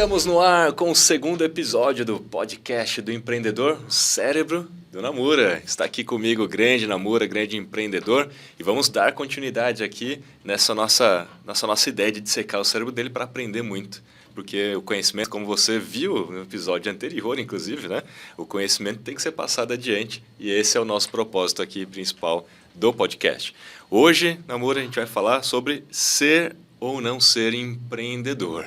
Estamos no ar com o segundo episódio do podcast do empreendedor, o Cérebro do Namura. Está aqui comigo o grande Namura, grande empreendedor, e vamos dar continuidade aqui nessa nossa ideia de dissecar o cérebro dele para aprender muito. Porque o conhecimento, como você viu no episódio anterior, inclusive, né? O conhecimento tem que ser passado adiante, e esse é o nosso propósito aqui principal do podcast. Hoje, Namura, a gente vai falar sobre ser ou não ser empreendedor.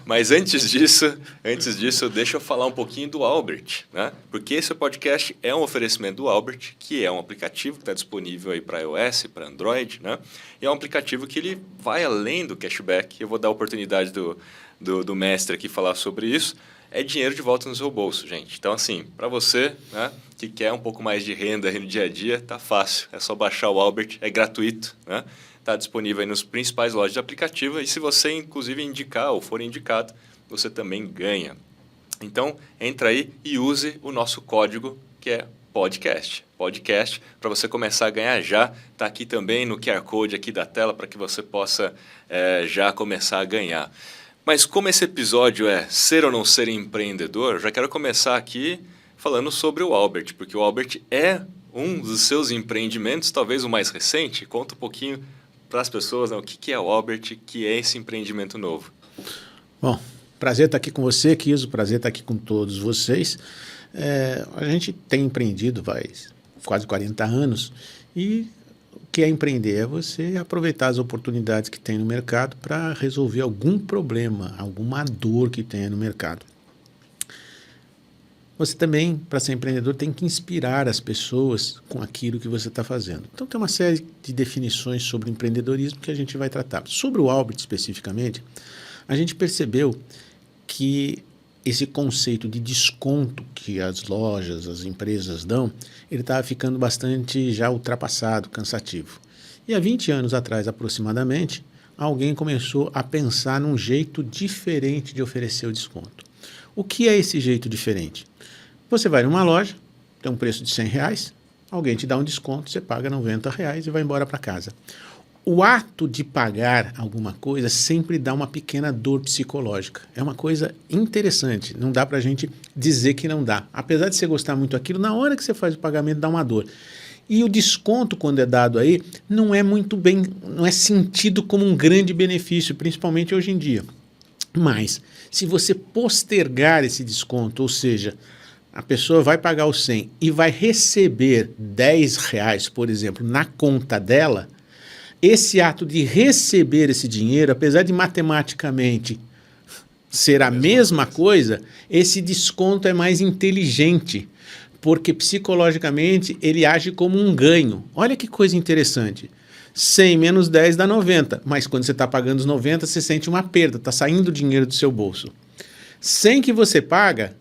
Mas antes disso, deixa eu falar um pouquinho do Albert, né? Porque esse podcast é um oferecimento do Albert, que é um aplicativo que está disponível aí para iOS, para Android, né? E é um aplicativo que ele vai além do cashback. Eu vou dar a oportunidade do mestre aqui falar sobre isso. É dinheiro de volta no seu bolso, gente. Então, assim, para você, né, que quer um pouco mais de renda aí no dia a dia, tá fácil. É só baixar o Albert, é gratuito, né? Está disponível aí nos principais lojas de aplicativo, e se você, inclusive, indicar ou for indicado, você também ganha. Então, entra aí e use o nosso código, que é podcast. Podcast, para você começar a ganhar já. Está aqui também no QR Code aqui da tela, para que você possa já começar a ganhar. Mas como esse episódio é ser ou não ser empreendedor, eu já quero começar aqui falando sobre o Albert, porque o Albert é um dos seus empreendimentos, talvez o mais recente. Conta um pouquinho para as pessoas, né, o que é o Albert, que é esse empreendimento novo. Bom, prazer estar aqui com você, Kiso, prazer estar aqui com todos vocês. A gente tem empreendido faz quase 40 anos, e o que é empreender? É você aproveitar as oportunidades que tem no mercado para resolver algum problema, alguma dor que tenha no mercado. Você também, para ser empreendedor, tem que inspirar as pessoas com aquilo que você está fazendo. Então, tem uma série de definições sobre empreendedorismo que a gente vai tratar. Sobre o Albert, especificamente, a gente percebeu que esse conceito de desconto que as lojas, as empresas dão, ele estava ficando bastante já ultrapassado, cansativo. E há 20 anos atrás, aproximadamente, alguém começou a pensar num jeito diferente de oferecer o desconto. O que é esse jeito diferente? Você vai numa loja, tem um preço de R$100, alguém te dá um desconto, você paga R$90 e vai embora para casa. O ato de pagar alguma coisa sempre dá uma pequena dor psicológica. É uma coisa interessante, não dá para a gente dizer que não dá. Apesar de você gostar muito daquilo, na hora que você faz o pagamento dá uma dor. E o desconto, quando é dado aí, não é sentido como um grande benefício, principalmente hoje em dia. Mas, se você postergar esse desconto, ou seja, a pessoa vai pagar os 100 e vai receber R$10, por exemplo, na conta dela, esse ato de receber esse dinheiro, apesar de matematicamente ser a mesma coisa, esse desconto é mais inteligente, porque psicologicamente ele age como um ganho. Olha que coisa interessante. 100 menos 10 dá 90, mas quando você está pagando os 90, você sente uma perda, está saindo dinheiro do seu bolso. 100 que você paga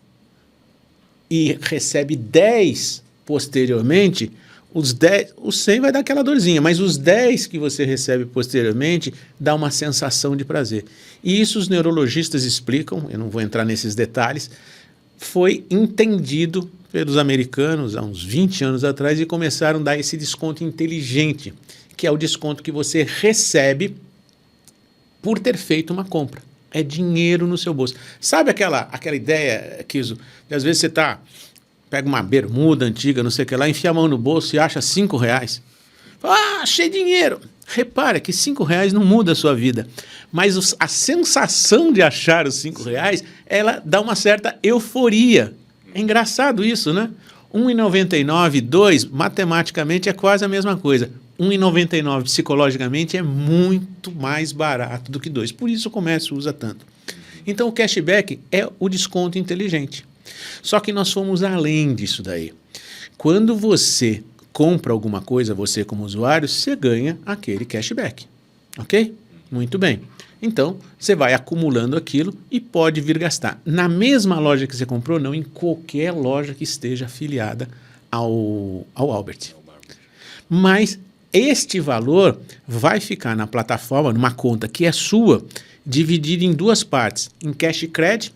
e recebe 10 posteriormente, os 100 vai dar aquela dorzinha, mas os 10 que você recebe posteriormente dá uma sensação de prazer. E isso os neurologistas explicam, eu não vou entrar nesses detalhes, foi entendido pelos americanos há uns 20 anos atrás e começaram a dar esse desconto inteligente, que é o desconto que você recebe por ter feito uma compra. É dinheiro no seu bolso. Sabe aquela ideia, Kiso, de às vezes você pega uma bermuda antiga, não sei o que lá, enfia a mão no bolso e acha R$5. Fala, achei dinheiro. Repara que R$5 não muda a sua vida, mas a sensação de achar os R$5, ela dá uma certa euforia. É engraçado isso, né? R$1,99, 2, matematicamente é quase a mesma coisa. R$1,99 psicologicamente é muito mais barato do que 2. Por isso o comércio usa tanto. Então o cashback é o desconto inteligente. Só que nós fomos além disso daí. Quando você compra alguma coisa, você como usuário, você ganha aquele cashback. Ok? Muito bem. Então, você vai acumulando aquilo e pode vir gastar. Na mesma loja que você comprou, não em qualquer loja que esteja afiliada ao Albert. Mas este valor vai ficar na plataforma, numa conta que é sua, dividida em duas partes, em cash credit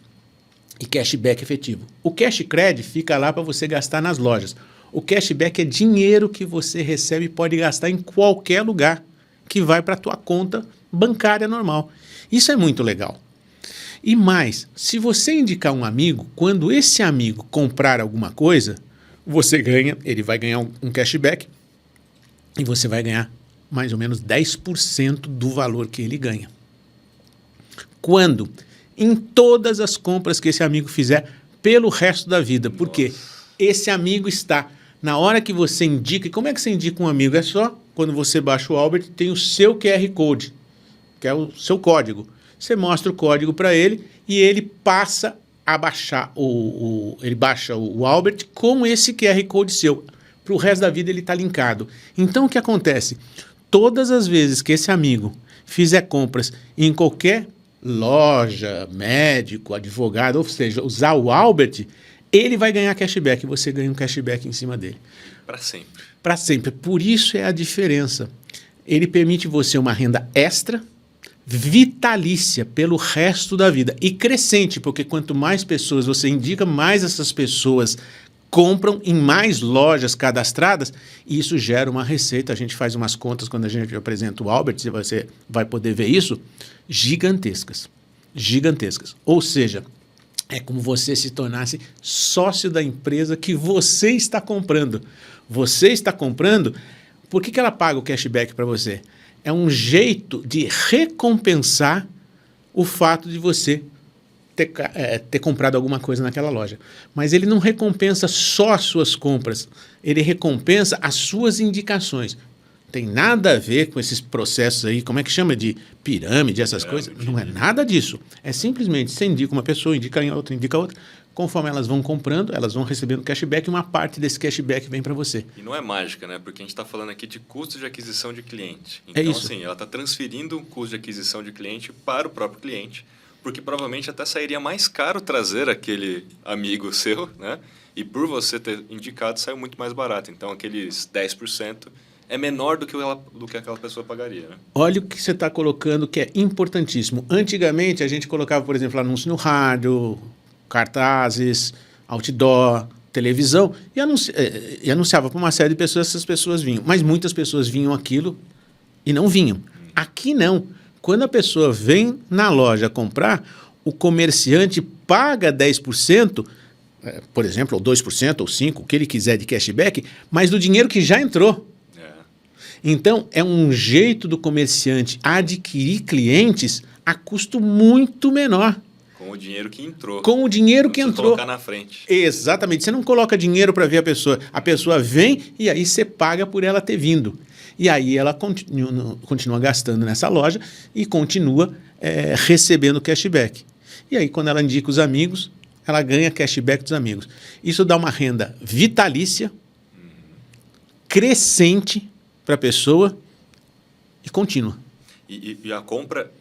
e cashback efetivo. O cash credit fica lá para você gastar nas lojas. O cashback é dinheiro que você recebe e pode gastar em qualquer lugar que vai para a tua conta bancária normal. Isso é muito legal. E mais, se você indicar um amigo, quando esse amigo comprar alguma coisa, você ganha, ele vai ganhar um cashback e você vai ganhar mais ou menos 10% do valor que ele ganha. Quando? Em todas as compras que esse amigo fizer pelo resto da vida. Porque esse amigo está, na hora que você indica, e como é que você indica um amigo? É só quando você baixa o Albert, tem o seu QR Code, que é o seu código. Você mostra o código para ele e ele passa a baixar, ele baixa o Albert com esse QR Code seu. Para o resto da vida ele está linkado. Então o que acontece? Todas as vezes que esse amigo fizer compras em qualquer loja, médico, advogado, ou seja, usar o Albert, ele vai ganhar cashback, você ganha um cashback em cima dele. Para sempre. Para sempre. Por isso é a diferença. Ele permite você uma renda extra, vitalícia pelo resto da vida e crescente, porque quanto mais pessoas você indica, mais essas pessoas compram em mais lojas cadastradas e isso gera uma receita. A gente faz umas contas quando a gente apresenta o Albert, você vai poder ver isso, gigantescas. Gigantescas. Ou seja, é como você se tornasse sócio da empresa que você está comprando. Você está comprando, por que ela paga o cashback para você? É um jeito de recompensar o fato de você ter comprado alguma coisa naquela loja. Mas ele não recompensa só as suas compras, ele recompensa as suas indicações. Tem nada a ver com esses processos aí, como é que chama de pirâmide, essas coisas? Não é nada disso. É simplesmente você indica uma pessoa, indica outra. Conforme elas vão comprando, elas vão recebendo cashback e uma parte desse cashback vem para você. E não é mágica, né? Porque a gente está falando aqui de custo de aquisição de cliente. É Então, isso. assim, ela está transferindo um custo de aquisição de cliente para o próprio cliente, porque provavelmente até sairia mais caro trazer aquele amigo seu, né? E por você ter indicado, saiu muito mais barato. Então, aqueles 10% é menor do que aquela pessoa pagaria, né? Olha o que você está colocando que é importantíssimo. Antigamente, a gente colocava, por exemplo, anúncio no rádio, cartazes, outdoor, televisão, e anunciava para uma série de pessoas, essas pessoas vinham. Mas muitas pessoas vinham aquilo e não vinham. Aqui não. Quando a pessoa vem na loja comprar, o comerciante paga 10%, por exemplo, ou 2%, ou 5%, o que ele quiser de cashback, mas do dinheiro que já entrou. Então, é um jeito do comerciante adquirir clientes a custo muito menor. Com o dinheiro que entrou. Com o dinheiro que Não entrou. colocar na frente. Exatamente. Você não coloca dinheiro para ver a pessoa. A pessoa vem e aí você paga por ela ter vindo. E aí ela continua gastando nessa loja e continua recebendo cashback. E aí, quando ela indica os amigos, ela ganha cashback dos amigos. Isso dá uma renda vitalícia, crescente para a pessoa e contínua. E a compra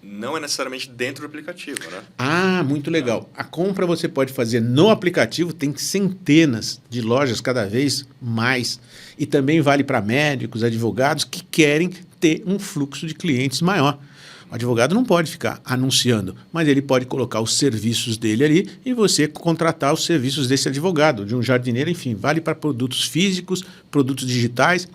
não é necessariamente dentro do aplicativo, né? Ah, muito legal. A compra você pode fazer no aplicativo, tem centenas de lojas cada vez mais. E também vale para médicos, advogados que querem ter um fluxo de clientes maior. O advogado não pode ficar anunciando, mas ele pode colocar os serviços dele ali e você contratar os serviços desse advogado, de um jardineiro, enfim, vale para produtos físicos, produtos digitais,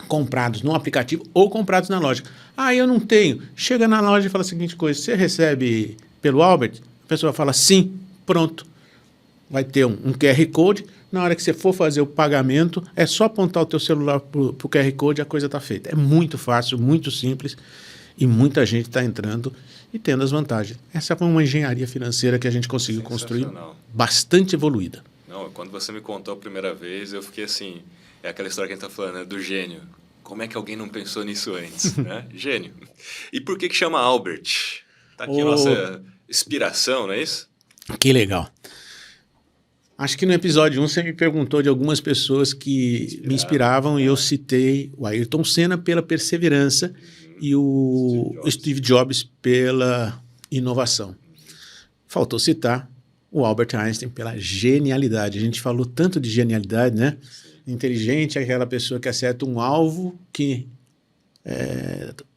comprados no aplicativo ou comprados na loja. Ah, eu não tenho. Chega na loja e fala a seguinte coisa, você recebe pelo Albert? A pessoa fala sim, pronto. Vai ter um QR Code, na hora que você for fazer o pagamento, é só apontar o teu celular para o QR Code e a coisa está feita. É muito fácil, muito simples e muita gente está entrando e tendo as vantagens. Essa foi uma engenharia financeira que a gente conseguiu construir bastante evoluída. Não, quando você me contou a primeira vez, eu fiquei assim... É aquela história que a gente está falando, né, do gênio. Como é que alguém não pensou nisso antes? Né? Gênio. E por que chama Albert? Está aqui a nossa inspiração, não é isso? Que legal. Acho que no episódio 1 você me perguntou de algumas pessoas que me inspiravam e eu citei o Ayrton Senna pela perseverança e o Steve Jobs pela inovação. Faltou citar o Albert Einstein pela genialidade. A gente falou tanto de genialidade, né? Inteligente é aquela pessoa que acerta um alvo que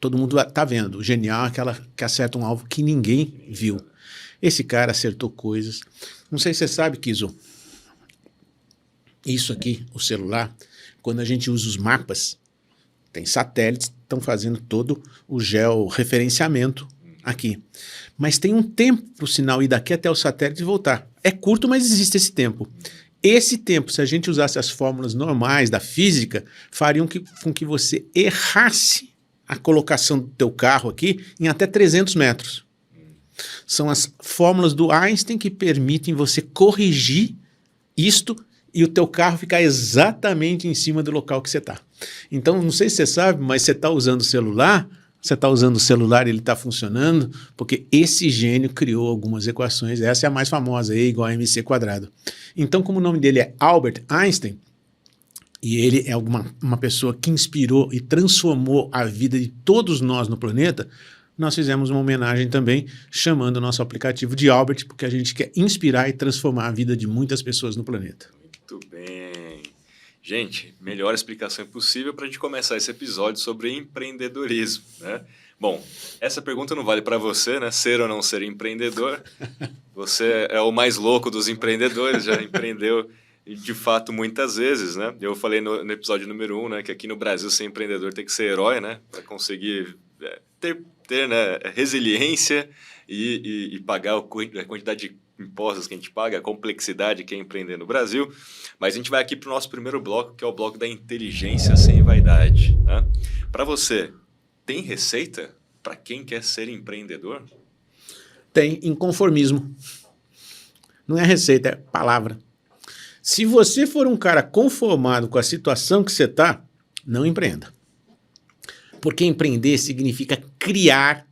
todo mundo está vendo. Genial é aquela que acerta um alvo que ninguém viu. Esse cara acertou coisas. Não sei se você sabe, Kiso, isso aqui, o celular, quando a gente usa os mapas, tem satélites que estão fazendo todo o georreferenciamento aqui. Mas tem um tempo para o sinal ir daqui até o satélite e voltar. É curto, mas existe esse tempo. Esse tempo, se a gente usasse as fórmulas normais da física, fariam com que você errasse a colocação do teu carro aqui em até 300 metros. São as fórmulas do Einstein que permitem você corrigir isto e o teu carro ficar exatamente em cima do local que você está. Então, não sei se você sabe, mas você está usando o celular, e ele está funcionando, porque esse gênio criou algumas equações, essa é a mais famosa, E igual a mc². Então, como o nome dele é Albert Einstein, e ele é uma pessoa que inspirou e transformou a vida de todos nós no planeta, nós fizemos uma homenagem também, chamando o nosso aplicativo de Albert, porque a gente quer inspirar e transformar a vida de muitas pessoas no planeta. Muito bem. Gente, melhor explicação possível para a gente começar esse episódio sobre empreendedorismo, né? Bom, essa pergunta não vale para você, né? Ser ou não ser empreendedor. Você é o mais louco dos empreendedores, já empreendeu de fato muitas vezes, né? Eu falei no episódio número 1, né, que aqui no Brasil ser empreendedor tem que ser herói, né? Para conseguir ter né, resiliência e pagar a quantidade de impostos que a gente paga, a complexidade que é empreender no Brasil. Mas a gente vai aqui para o nosso primeiro bloco, que é o bloco da inteligência sem vaidade, né? Para você, tem receita para quem quer ser empreendedor? Tem inconformismo. Não é receita, é palavra. Se você for um cara conformado com a situação que você está, não empreenda. Porque empreender significa criar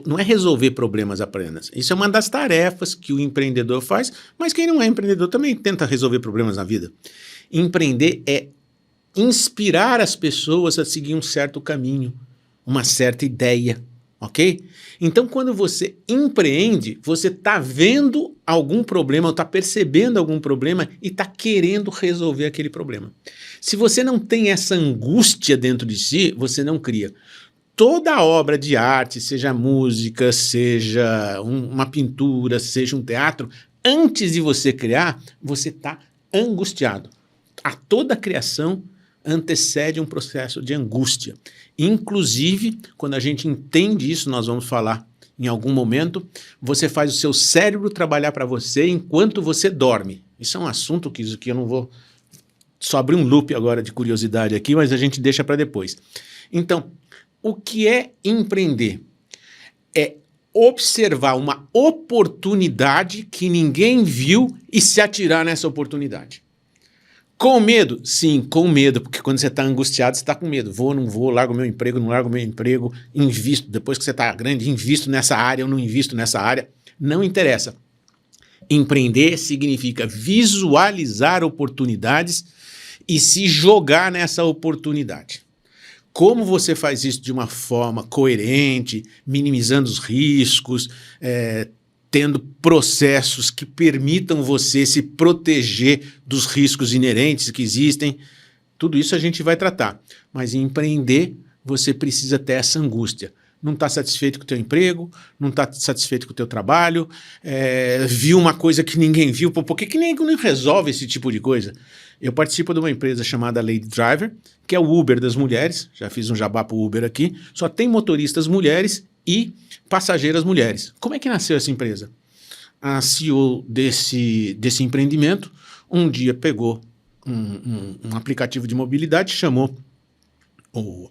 não é resolver problemas apenas. Isso é uma das tarefas que o empreendedor faz, mas quem não é empreendedor também tenta resolver problemas na vida. Empreender é inspirar as pessoas a seguir um certo caminho, uma certa ideia, ok? Então, quando você empreende, você está vendo algum problema, está percebendo algum problema e está querendo resolver aquele problema. Se você não tem essa angústia dentro de si, você não cria. Toda obra de arte, seja música, seja uma pintura, seja um teatro, antes de você criar, você está angustiado. A toda criação antecede um processo de angústia. Inclusive, quando a gente entende isso, nós vamos falar em algum momento, você faz o seu cérebro trabalhar para você enquanto você dorme. Isso é um assunto que eu não vou só abrir um loop agora de curiosidade aqui, mas a gente deixa para depois. Então, o que é empreender? É observar uma oportunidade que ninguém viu e se atirar nessa oportunidade. Com medo? Sim, com medo, porque quando você está angustiado, você está com medo. Vou, não vou, largo meu emprego, não largo meu emprego, invisto, depois que você está grande, invisto nessa área ou não invisto nessa área, não interessa. Empreender significa visualizar oportunidades e se jogar nessa oportunidade. Como você faz isso de uma forma coerente, minimizando os riscos, tendo processos que permitam você se proteger dos riscos inerentes que existem, tudo isso a gente vai tratar. Mas em empreender, você precisa ter essa angústia. Não está satisfeito com o teu emprego, não está satisfeito com o teu trabalho, viu uma coisa que ninguém viu, por que ninguém não resolve esse tipo de coisa? Eu participo de uma empresa chamada Lady Driver, que é o Uber das mulheres, já fiz um jabá para o Uber aqui, só tem motoristas mulheres e passageiras mulheres. Como é que nasceu essa empresa? A CEO desse empreendimento um dia pegou um aplicativo de mobilidade, chamou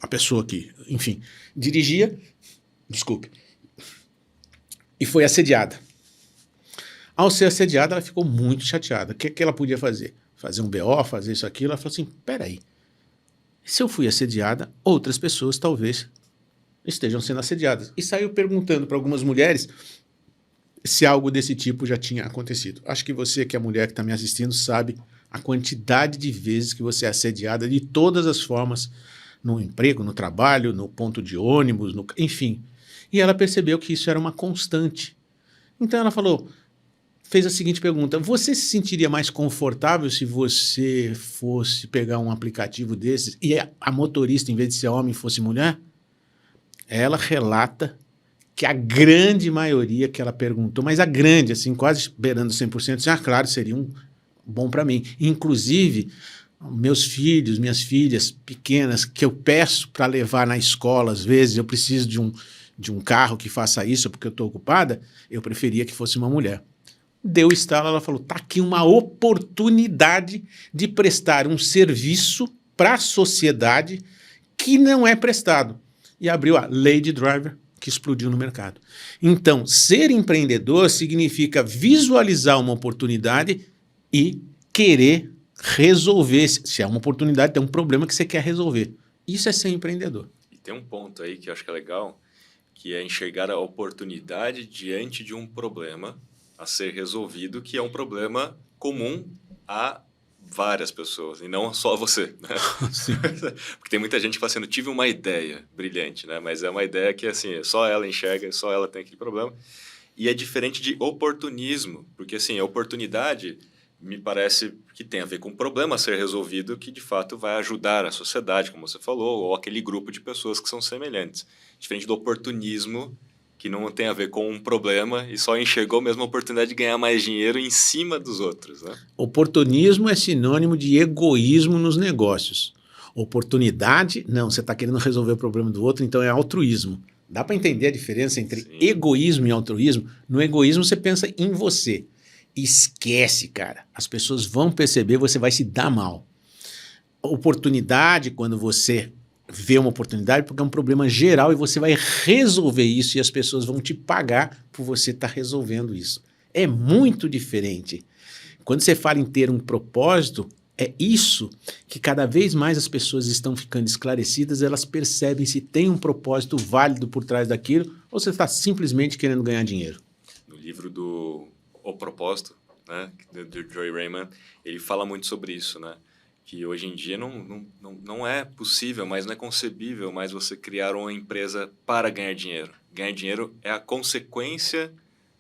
a pessoa que, enfim, dirigia, e foi assediada. Ao ser assediada, ela ficou muito chateada. O que ela podia fazer? Fazer um BO, fazer isso, aquilo. Ela falou assim, peraí, se eu fui assediada, outras pessoas talvez estejam sendo assediadas. E saiu perguntando para algumas mulheres se algo desse tipo já tinha acontecido. Acho que você, que é a mulher que está me assistindo, sabe a quantidade de vezes que você é assediada de todas as formas, no emprego, no trabalho, no ponto de ônibus, enfim. E ela percebeu que isso era uma constante. Então ela fez a seguinte pergunta, você se sentiria mais confortável se você fosse pegar um aplicativo desses e a motorista, em vez de ser homem, fosse mulher? Ela relata que a grande maioria que ela perguntou, mas a grande, assim, quase beirando 100%, disse, claro, seria bom para mim. Inclusive, meus filhos, minhas filhas pequenas, que eu peço para levar na escola, às vezes eu preciso de um carro que faça isso porque eu estou ocupada, eu preferia que fosse uma mulher. Deu estalo, ela falou, tá aqui uma oportunidade de prestar um serviço para a sociedade que não é prestado. E abriu a Lady Driver, que explodiu no mercado. Então, ser empreendedor significa visualizar uma oportunidade e querer resolver. Se é uma oportunidade, tem um problema que você quer resolver. Isso é ser empreendedor. E tem um ponto aí que eu acho que é legal, que é enxergar a oportunidade diante de um problema a ser resolvido, que é um problema comum a várias pessoas, e não só você, né? Porque tem muita gente que fala assim, eu tive uma ideia brilhante, né? Mas é uma ideia que assim, só ela enxerga, só ela tem aquele problema. E é diferente de oportunismo, porque assim, a oportunidade me parece que tem a ver com um problema a ser resolvido que de fato vai ajudar a sociedade, como você falou, ou aquele grupo de pessoas que são semelhantes. Diferente do oportunismo, que não tem a ver com um problema e só enxergou mesmo a oportunidade de ganhar mais dinheiro em cima dos outros, né? Oportunismo é sinônimo de egoísmo nos negócios. Oportunidade, não, você está querendo resolver o problema do outro, então é altruísmo. Dá para entender a diferença entre Sim. egoísmo e altruísmo? No egoísmo você pensa em você. Esquece, cara. As pessoas vão perceber, você vai se dar mal. Oportunidade, quando você vê uma oportunidade, porque é um problema geral e você vai resolver isso e as pessoas vão te pagar por você estar resolvendo isso. É muito diferente. Quando você fala em ter um propósito, é isso que cada vez mais as pessoas estão ficando esclarecidas, elas percebem se tem um propósito válido por trás daquilo ou você está simplesmente querendo ganhar dinheiro. No livro do O Propósito, né, do Joy Raymond, ele fala muito sobre isso, né? Que hoje em dia não é possível, mas não é concebível mais você criar uma empresa para ganhar dinheiro. Ganhar dinheiro é a consequência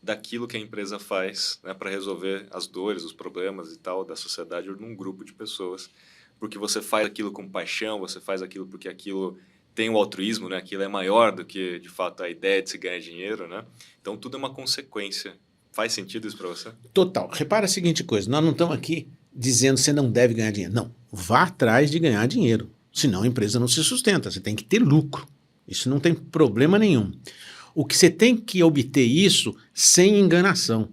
daquilo que a empresa faz, né, para resolver as dores, os problemas e tal da sociedade ou num grupo de pessoas. Porque você faz aquilo com paixão, você faz aquilo porque aquilo tem o altruísmo, né? Aquilo é maior do que, de fato, a ideia de se ganhar dinheiro, né? Então, tudo é uma consequência. Faz sentido isso para você? Total. Repara a seguinte coisa, nós não estamos aqui dizendo que você não deve ganhar dinheiro. Não, vá atrás de ganhar dinheiro. Senão a empresa não se sustenta, você tem que ter lucro. Isso não tem problema nenhum. O que você tem que obter isso sem enganação.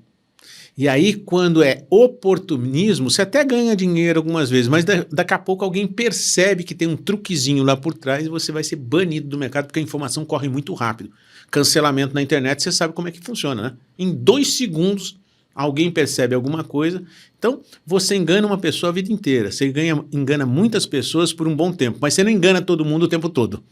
E aí, quando é oportunismo, você até ganha dinheiro algumas vezes, mas daqui a pouco alguém percebe que tem um truquezinho lá por trás e você vai ser banido do mercado porque a informação corre muito rápido. Cancelamento na internet, você sabe como é que funciona, né? Em 2 segundos, alguém percebe alguma coisa. Então, você engana uma pessoa a vida inteira. Você engana muitas pessoas por um bom tempo, mas você não engana todo mundo o tempo todo.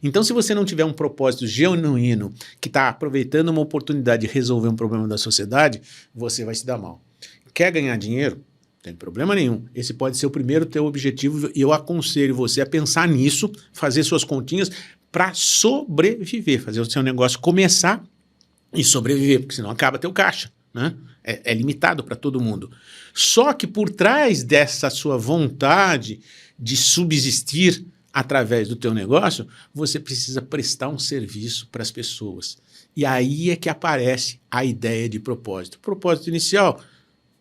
Então, se você não tiver um propósito genuíno que está aproveitando uma oportunidade de resolver um problema da sociedade, você vai se dar mal. Quer ganhar dinheiro? Não tem problema nenhum. Esse pode ser o primeiro teu objetivo e eu aconselho você a pensar nisso, fazer suas continhas para sobreviver, fazer o seu negócio começar e sobreviver, porque senão acaba teu caixa, né? É limitado para todo mundo. Só que por trás dessa sua vontade de subsistir através do teu negócio, você precisa prestar um serviço para as pessoas. E aí é que aparece a ideia de propósito. Propósito inicial,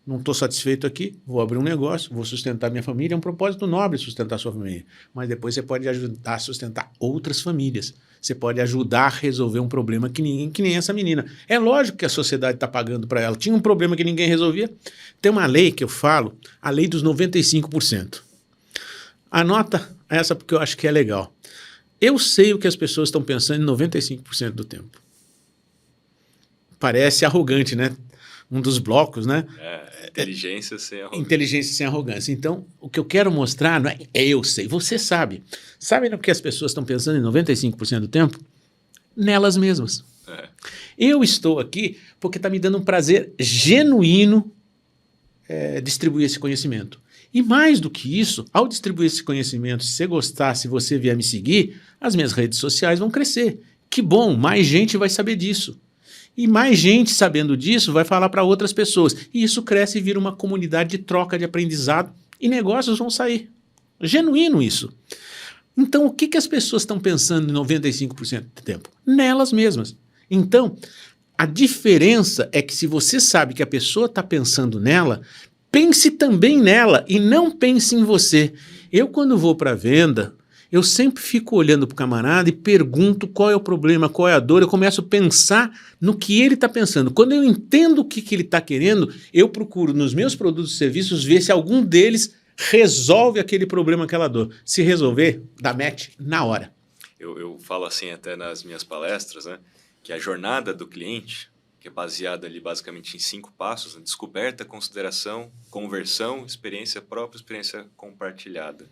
não estou satisfeito aqui, vou abrir um negócio, vou sustentar minha família, é um propósito nobre sustentar sua família. Mas depois você pode ajudar a sustentar outras famílias. Você pode ajudar a resolver um problema que nem essa menina. É lógico que a sociedade está pagando para ela. Tinha um problema que ninguém resolvia. Tem uma lei que eu falo, a lei dos 95%. Anota essa porque eu acho que é legal. Eu sei o que as pessoas estão pensando em 95% do tempo. Parece arrogante, né? Um dos blocos, né? Inteligência sem arrogância. Inteligência sem arrogância. Então, o que eu quero mostrar não é eu sei, você sabe. Sabe no que as pessoas estão pensando em 95% do tempo? Nelas mesmas. Eu estou aqui porque está me dando um prazer genuíno distribuir esse conhecimento. E mais do que isso, ao distribuir esse conhecimento, se você gostar, se você vier me seguir, as minhas redes sociais vão crescer. Que bom, mais gente vai saber disso. E mais gente sabendo disso vai falar para outras pessoas. E isso cresce e vira uma comunidade de troca de aprendizado e negócios vão sair. Genuíno isso. Então, o que as pessoas estão pensando em 95% do tempo? Nelas mesmas. Então, a diferença é que se você sabe que a pessoa está pensando nela, pense também nela e não pense em você. Eu, quando vou para a venda, Eu sempre fico olhando para o camarada e pergunto qual é o problema, qual é a dor. Eu começo a pensar no que ele está pensando. Quando eu entendo o que ele está querendo, eu procuro nos meus produtos e serviços ver se algum deles resolve aquele problema, aquela dor. Se resolver, dá match na hora. Eu falo assim até nas minhas palestras, né, que a jornada do cliente, que é baseada ali basicamente em 5 passos, né, descoberta, consideração, conversão, experiência própria, experiência compartilhada.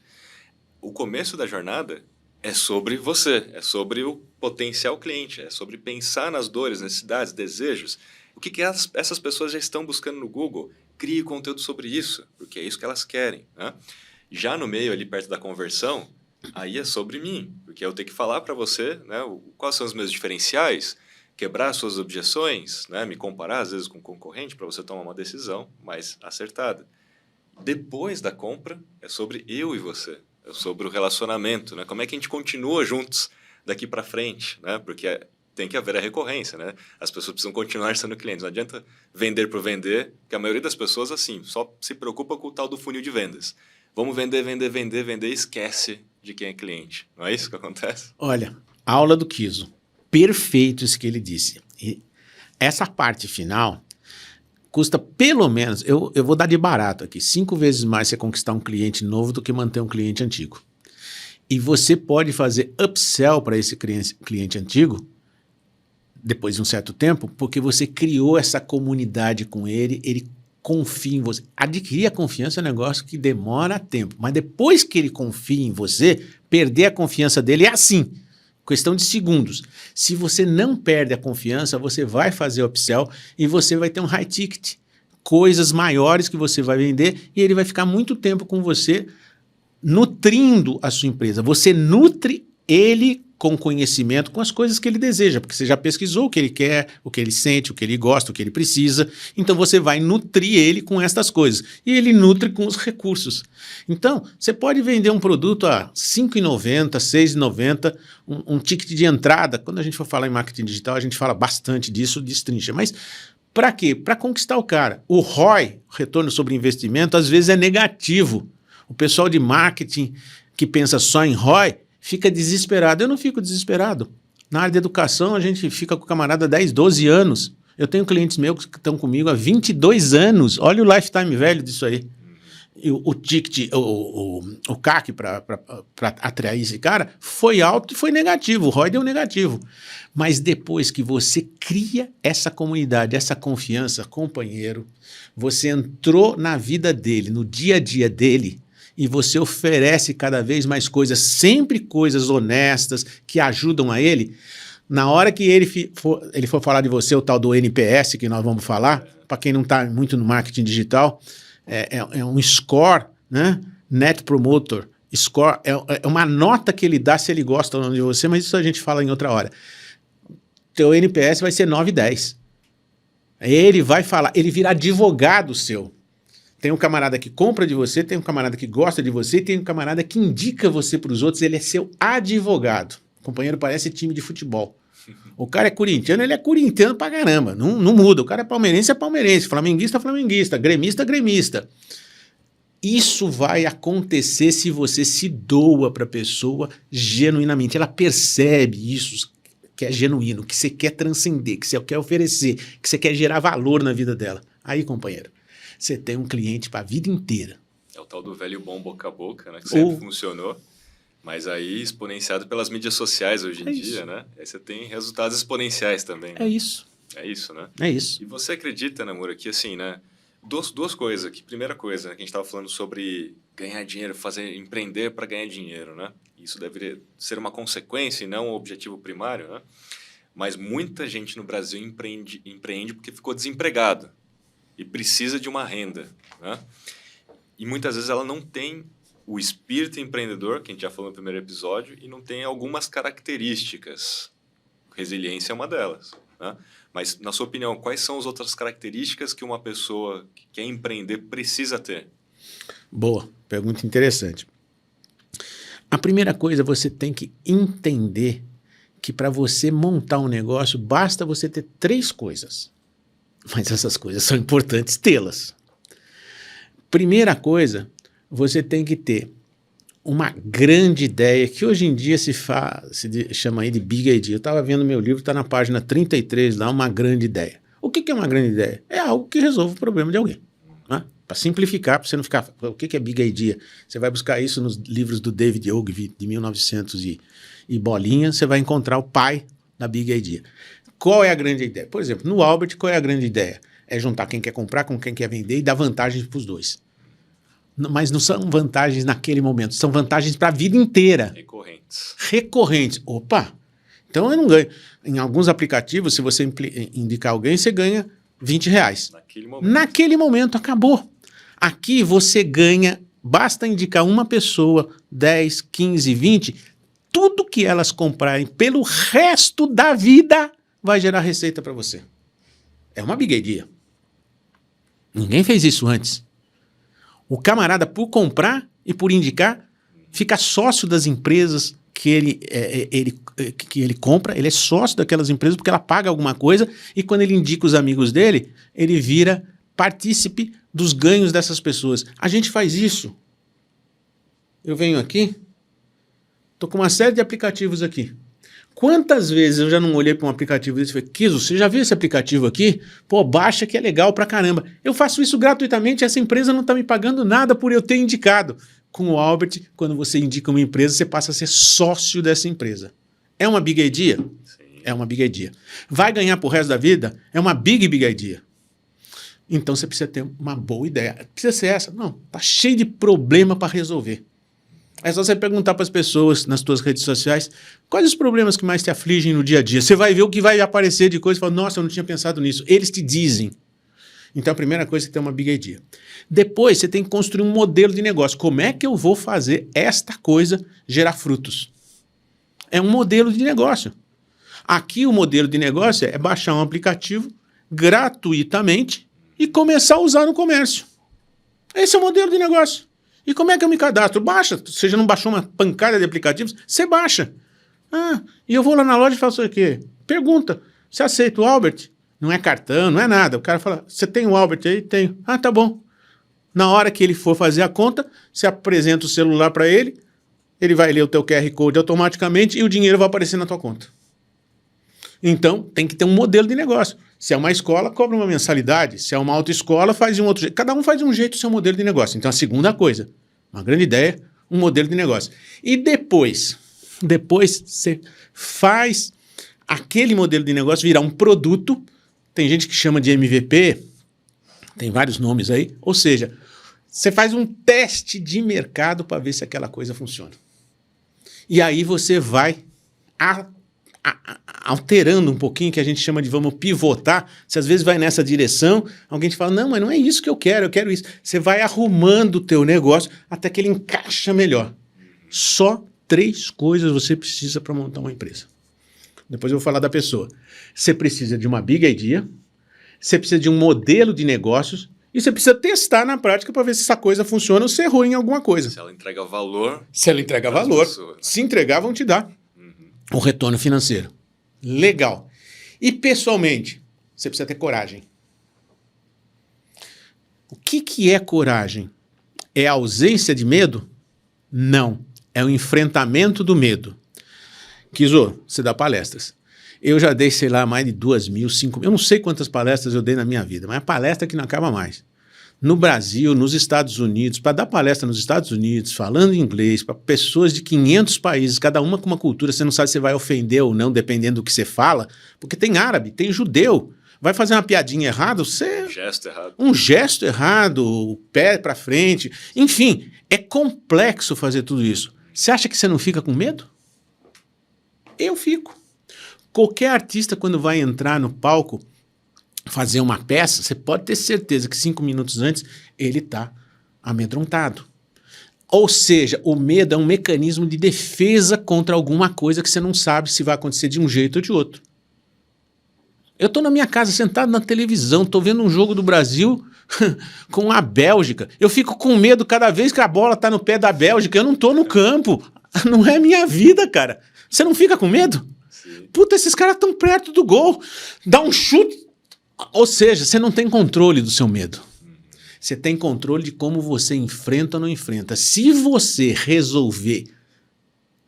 O começo da jornada é sobre você, é sobre o potencial cliente, é sobre pensar nas dores, necessidades, desejos. O que essas pessoas já estão buscando no Google? Crie conteúdo sobre isso, porque é isso que elas querem, né? Já no meio ali perto da conversão, aí é sobre mim, porque eu tenho que falar para você, né, quais são os meus diferenciais, quebrar suas objeções, né, me comparar às vezes com o concorrente para você tomar uma decisão mais acertada. Depois da compra, é sobre eu e você. É sobre o relacionamento, né? Como é que a gente continua juntos daqui para frente, né? Porque tem que haver a recorrência, né? As pessoas precisam continuar sendo clientes. Não adianta vender por vender, porque a maioria das pessoas, assim, só se preocupa com o tal do funil de vendas. Vamos vender, vender, vender, vender e esquece de quem é cliente. Não é isso que acontece? Olha, aula do Kiso. Perfeito isso que ele disse. E essa parte final custa pelo menos, eu vou dar de barato aqui, 5 vezes mais você conquistar um cliente novo do que manter um cliente antigo. E você pode fazer upsell para esse cliente antigo depois de um certo tempo, porque você criou essa comunidade com ele, ele confia em você. Adquirir a confiança é um negócio que demora tempo, mas depois que ele confia em você, perder a confiança dele é assim, questão de segundos. Se você não perde a confiança, você vai fazer upsell e você vai ter um high ticket, coisas maiores que você vai vender e ele vai ficar muito tempo com você nutrindo a sua empresa. Você nutre ele com conhecimento, com as coisas que ele deseja, porque você já pesquisou o que ele quer, o que ele sente, o que ele gosta, o que ele precisa. Então você vai nutrir ele com estas coisas. E ele nutre com os recursos. Então, você pode vender um produto a R$ 5,90, R$ 6,90, um ticket de entrada. Quando a gente for falar em marketing digital, a gente fala bastante disso, destrincha. Mas para quê? Para conquistar o cara. O ROI, retorno sobre investimento, às vezes é negativo. O pessoal de marketing que pensa só em ROI fica desesperado. Eu não fico desesperado. Na área de educação, a gente fica com o camarada há 10, 12 anos. Eu tenho clientes meus que estão comigo há 22 anos. Olha o lifetime velho disso aí. E o ticket, o CAC para atrair esse cara foi alto e foi negativo. O ROI deu negativo. Mas depois que você cria essa comunidade, essa confiança, companheiro, você entrou na vida dele, no dia a dia dele, e você oferece cada vez mais coisas, sempre coisas honestas que ajudam a ele, na hora que ele for falar de você, o tal do NPS que nós vamos falar, para quem não está muito no marketing digital, é um score, né? Net Promoter Score, é uma nota que ele dá se ele gosta ou não de você, mas isso a gente fala em outra hora. Teu NPS vai ser 9, 10. Ele vai falar, ele vira advogado seu. Tem um camarada que compra de você, tem um camarada que gosta de você, tem um camarada que indica você para os outros, ele é seu advogado. O companheiro parece time de futebol. O cara é corintiano, ele é corintiano pra caramba, não muda. O cara é palmeirense, flamenguista, flamenguista, gremista, gremista. Isso vai acontecer se você se doa para a pessoa genuinamente. Ela percebe isso, que é genuíno, que você quer transcender, que você quer oferecer, que você quer gerar valor na vida dela. Aí, companheiro, você tem um cliente para a vida inteira. É o tal do velho bom boca a boca, né? Que sempre funcionou, mas aí exponenciado pelas mídias sociais hoje em dia, né? Aí você tem resultados exponenciais também, né? É isso. É isso, né? É isso. E você acredita, Namura, que assim, né? Duas coisas aqui. Primeira coisa, né, que a gente estava falando sobre ganhar dinheiro, empreender para ganhar dinheiro, né? Isso deveria ser uma consequência e não um objetivo primário, né? Mas muita gente no Brasil empreende porque ficou desempregado e precisa de uma renda, né? E muitas vezes ela não tem o espírito empreendedor, que a gente já falou no primeiro episódio, e não tem algumas características. Resiliência é uma delas, né? Mas, na sua opinião, quais são as outras características que uma pessoa que quer empreender precisa ter? Boa, pergunta interessante. A primeira coisa, você tem que entender que para você montar um negócio, basta você ter 3 coisas. Mas essas coisas são importantes tê-las. Primeira coisa, você tem que ter uma grande ideia que hoje em dia se chama aí de Big Idea. Eu estava vendo meu livro, está na página 33 lá, uma grande ideia. O que é uma grande ideia? É algo que resolve o problema de alguém. Né? Para simplificar, para você não ficar... O que é Big Idea? Você vai buscar isso nos livros do David Ogilvy, de 1900 e bolinha, você vai encontrar o pai da Big Idea. Qual é a grande ideia? Por exemplo, no Albert, qual é a grande ideia? É juntar quem quer comprar com quem quer vender e dar vantagens para os dois. Mas não são vantagens naquele momento, são vantagens para a vida inteira. Recorrentes. Opa! Então eu não ganho. Em alguns aplicativos, se você indicar alguém, você ganha R$20. Naquele momento, acabou. Aqui você ganha, basta indicar uma pessoa, 10, 15, 20, tudo que elas comprarem pelo resto da vida vai gerar receita para você. É uma Big Idea. Ninguém fez isso antes. O camarada, por comprar e por indicar, fica sócio das empresas que ele compra, ele é sócio daquelas empresas porque ela paga alguma coisa e quando ele indica os amigos dele, ele vira partícipe dos ganhos dessas pessoas. A gente faz isso. Eu venho aqui, estou com uma série de aplicativos aqui. Quantas vezes eu já não olhei para um aplicativo desse e falei, Kiso, você já viu esse aplicativo aqui? Pô, baixa que é legal pra caramba. Eu faço isso gratuitamente, essa empresa não está me pagando nada por eu ter indicado. Com o Albert, quando você indica uma empresa, você passa a ser sócio dessa empresa. É uma Big Idea? Sim. É uma Big Idea. Vai ganhar pro resto da vida? É uma Big Idea. Então você precisa ter uma boa ideia. Precisa ser essa? Não, tá cheio de problema para resolver. É só você perguntar para as pessoas nas suas redes sociais quais os problemas que mais te afligem no dia a dia. Você vai ver o que vai aparecer de coisa e falar, nossa, eu não tinha pensado nisso. Eles te dizem. Então a primeira coisa é você ter uma Big Idea. Depois você tem que construir um modelo de negócio. Como é que eu vou fazer esta coisa gerar frutos? É um modelo de negócio. Aqui o modelo de negócio é baixar um aplicativo gratuitamente e começar a usar no comércio. Esse é o modelo de negócio. E como é que eu me cadastro? Baixa. Você já não baixou uma pancada de aplicativos? Você baixa. E eu vou lá na loja e faço o quê? Pergunta. Você aceita o Albert? Não é cartão, não é nada. O cara fala, você tem o Albert aí? Tenho. Tá bom. Na hora que ele for fazer a conta, você apresenta o celular para ele, ele vai ler o teu QR Code automaticamente e o dinheiro vai aparecer na tua conta. Então, tem que ter um modelo de negócio. Se é uma escola, cobra uma mensalidade. Se é uma autoescola, faz de um outro jeito. Cada um faz de um jeito o seu modelo de negócio. Então, a segunda coisa, uma grande ideia, um modelo de negócio. E depois você faz aquele modelo de negócio virar um produto. Tem gente que chama de MVP, tem vários nomes aí. Ou seja, você faz um teste de mercado para ver se aquela coisa funciona. E aí você vai alterando um pouquinho, que a gente chama de vamos pivotar. Se às vezes vai nessa direção, alguém te fala, não, mas não é isso que eu quero isso. Você vai arrumando o teu negócio até que ele encaixa melhor. Só 3 coisas você precisa para montar uma empresa. Depois eu vou falar da pessoa. Você precisa de uma Big Idea, você precisa de um modelo de negócios e você precisa testar na prática para ver se essa coisa funciona ou se errou em alguma coisa. Se ela entrega valor. Se ela entrega valor. Se entregar, vão te dar o retorno financeiro. Legal. E pessoalmente, você precisa ter coragem. O que é coragem? É a ausência de medo? Não. É o enfrentamento do medo. Kiso, você dá palestras. Eu já dei, sei lá, mais de 2.000, 5.000, eu não sei quantas palestras eu dei na minha vida, mas é palestra que não acaba mais. No Brasil, nos Estados Unidos, para dar palestra nos Estados Unidos, falando inglês, para pessoas de 500 países, cada uma com uma cultura, você não sabe se vai ofender ou não, dependendo do que você fala, porque tem árabe, tem judeu, vai fazer uma piadinha errada, você... Um gesto errado, o pé para frente, enfim, é complexo fazer tudo isso. Você acha que você não fica com medo? Eu fico. Qualquer artista, quando vai entrar no palco, fazer uma peça, você pode ter certeza que 5 minutos antes ele está amedrontado. Ou seja, o medo é um mecanismo de defesa contra alguma coisa que você não sabe se vai acontecer de um jeito ou de outro. Eu estou na minha casa sentado na televisão, estou vendo um jogo do Brasil com a Bélgica. Eu fico com medo cada vez que a bola está no pé da Bélgica. Eu não estou no campo. Não é minha vida, cara. Você não fica com medo? Sim. Puta, esses caras estão perto do gol. Dá um chute. Ou seja, você não tem controle do seu medo. Você tem controle de como você enfrenta ou não enfrenta. Se você resolver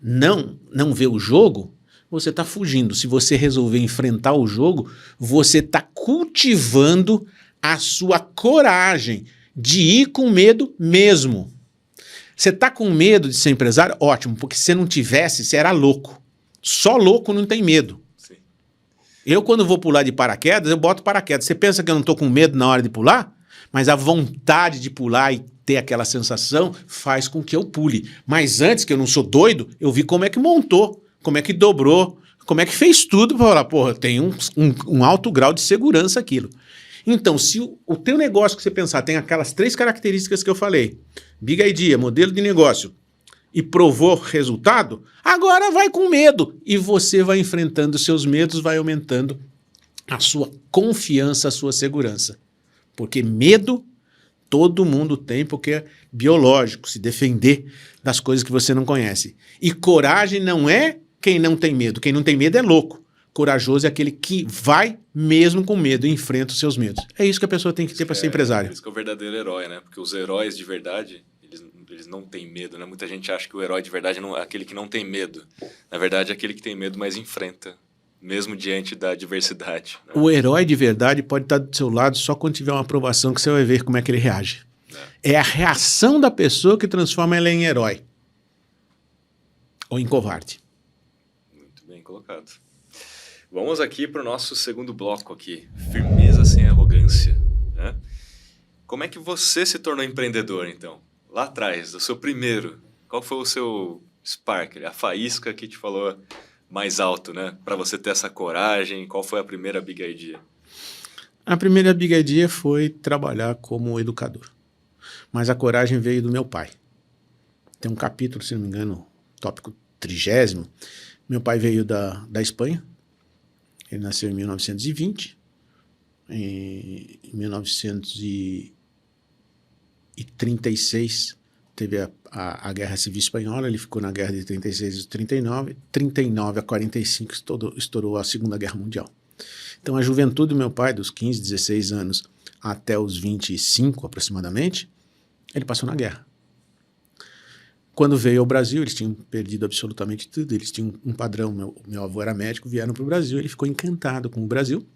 não ver o jogo, você está fugindo. Se você resolver enfrentar o jogo, você está cultivando a sua coragem de ir com medo mesmo. Você está com medo de ser empresário? Ótimo, porque se você não tivesse, você era louco. Só louco não tem medo. Sim. Eu, quando vou pular de paraquedas, eu boto paraquedas. Você pensa que eu não estou com medo na hora de pular? Mas a vontade de pular e ter aquela sensação faz com que eu pule. Mas antes, que eu não sou doido, eu vi como é que montou, como é que dobrou, como é que fez tudo para falar, porra, tem um alto grau de segurança aquilo. Então, se o teu negócio que você pensar tem aquelas 3 características que eu falei, Big Idea, modelo de negócio, e provou resultado, agora vai com medo. E você vai enfrentando os seus medos, vai aumentando a sua confiança, a sua segurança. Porque medo todo mundo tem, porque é biológico, se defender das coisas que você não conhece. E coragem não é quem não tem medo. Quem não tem medo é louco. Corajoso é aquele que vai mesmo com medo e enfrenta os seus medos. É isso que a pessoa tem que ter para ser empresário. Por isso que é o verdadeiro herói, né? Porque os heróis de verdade, eles não têm medo, né? Muita gente acha que o herói de verdade é aquele que não tem medo. Na verdade, é aquele que tem medo, mas enfrenta, mesmo diante da adversidade. Né? O herói de verdade pode estar do seu lado só quando tiver uma aprovação que você vai ver como é que ele reage. É a reação da pessoa que transforma ela em herói. Ou em covarde. Muito bem colocado. Vamos aqui para o nosso segundo bloco aqui. Firmeza sem arrogância. Né? Como é que você se tornou empreendedor, então? Lá atrás, do seu primeiro. Qual foi o seu spark, a faísca que te falou mais alto, né? Para você ter essa coragem. Qual foi a primeira Big Idea? A primeira Big Idea foi trabalhar como educador. Mas a coragem veio do meu pai. Tem um capítulo, se não me engano, tópico 30º. Meu pai veio da Espanha. Ele nasceu em 1920. Em 1936 teve a Guerra Civil Espanhola. Ele ficou na guerra de 36 e 39. 39 a 45 estourou a Segunda Guerra Mundial. Então a juventude do meu pai, dos 15, 16 anos até os 25 aproximadamente, ele passou na guerra. Quando veio ao Brasil, eles tinham perdido absolutamente tudo, eles tinham um padrão, meu avô era médico, vieram para o Brasil, ele ficou encantado com o Brasil,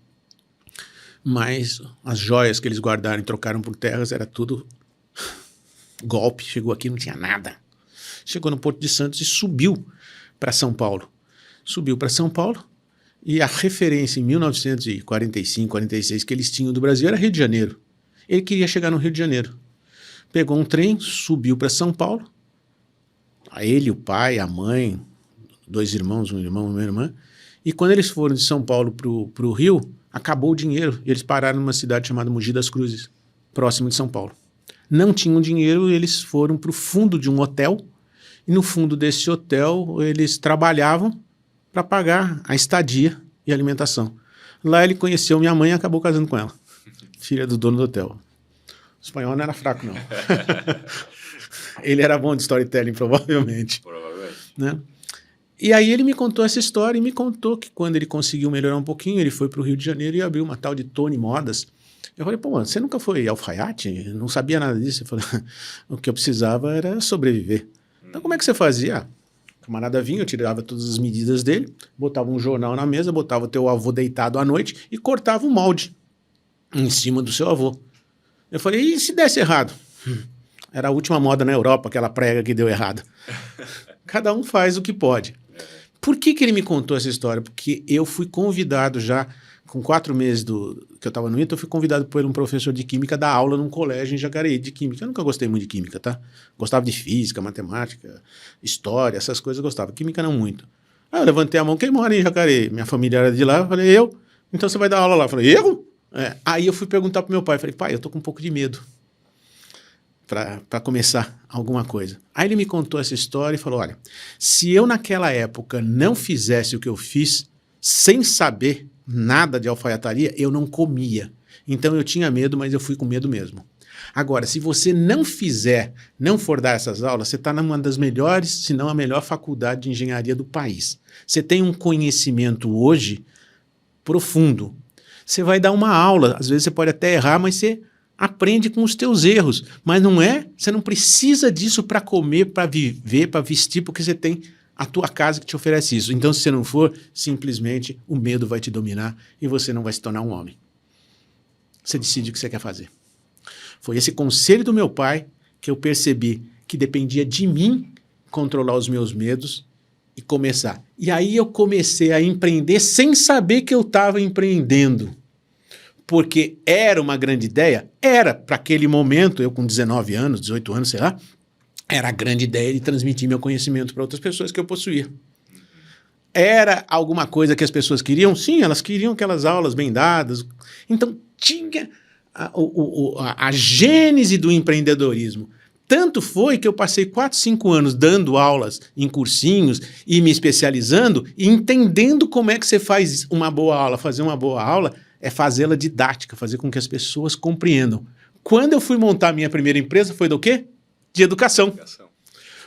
mas as joias que eles guardaram e trocaram por terras era tudo golpe, chegou aqui não tinha nada. Chegou no Porto de Santos e subiu para São Paulo. Subiu para São Paulo e a referência em 1945, 46 que eles tinham do Brasil era Rio de Janeiro. Ele queria chegar no Rio de Janeiro. Pegou um trem, subiu para São Paulo, a ele, o pai, a mãe, 2 irmãos, um irmão e uma irmã, e quando eles foram de São Paulo para o Rio, acabou o dinheiro, e eles pararam numa cidade chamada Mogi das Cruzes, próximo de São Paulo. Não tinham dinheiro, eles foram para o fundo de um hotel, e no fundo desse hotel eles trabalhavam para pagar a estadia e a alimentação. Lá ele conheceu minha mãe e acabou casando com ela, filha do dono do hotel. O espanhol não era fraco, não. Ele era bom de storytelling, provavelmente. Provavelmente. Né? E aí ele me contou essa história e me contou que quando ele conseguiu melhorar um pouquinho, ele foi para o Rio de Janeiro e abriu uma tal de Tony Modas. Eu falei, pô, mano, você nunca foi alfaiate? Eu não sabia nada disso. Eu falei, o que eu precisava era sobreviver. Então como é que você fazia? O camarada vinha, eu tirava todas as medidas dele, botava um jornal na mesa, botava o teu avô deitado à noite e cortava o molde em cima do seu avô. Eu falei, e se desse errado? Era a última moda na Europa, aquela prega que deu errado. Cada um faz o que pode. Por que ele me contou essa história? Porque eu fui convidado já, com 4 meses que eu estava no ITA, eu fui convidado por um professor de química dar aula num colégio em Jacareí de química. Eu nunca gostei muito de química, tá? Gostava de física, matemática, história, essas coisas eu gostava. Química não muito. Aí eu levantei a mão, quem mora em Jacareí? Minha família era de lá, eu falei, eu? Então você vai dar aula lá. Eu falei, eu? Aí eu fui perguntar pro meu pai, falei, pai, eu tô com um pouco de medo para começar alguma coisa. Aí ele me contou essa história e falou, olha, se eu naquela época não fizesse o que eu fiz, sem saber nada de alfaiataria, eu não comia. Então eu tinha medo, mas eu fui com medo mesmo. Agora, se você não fizer, não for dar essas aulas, você está numa das melhores, se não a melhor faculdade de engenharia do país. Você tem um conhecimento hoje profundo. Você vai dar uma aula, às vezes você pode até errar, mas você Aprende com os teus erros, mas não é, você não precisa disso para comer, para viver, para vestir, porque você tem a tua casa que te oferece isso. Então, se você não for, simplesmente o medo vai te dominar e você não vai se tornar um homem. Você decide o que você quer fazer. Foi esse conselho do meu pai que eu percebi que dependia de mim controlar os meus medos e começar. E aí eu comecei a empreender sem saber que eu estava empreendendo. Porque era uma grande ideia? Era, para aquele momento, eu com 19 anos, 18 anos, sei lá, era a grande ideia de transmitir meu conhecimento para outras pessoas que eu possuía. Era alguma coisa que as pessoas queriam? Sim, elas queriam aquelas aulas bem dadas. Então, tinha a gênese do empreendedorismo. Tanto foi que eu passei 4, 5 anos dando aulas em cursinhos e me especializando e entendendo como é que você faz uma boa aula. Fazer uma boa aula é fazê-la didática, fazer com que as pessoas compreendam. Quando eu fui montar a minha primeira empresa, foi do quê? De educação.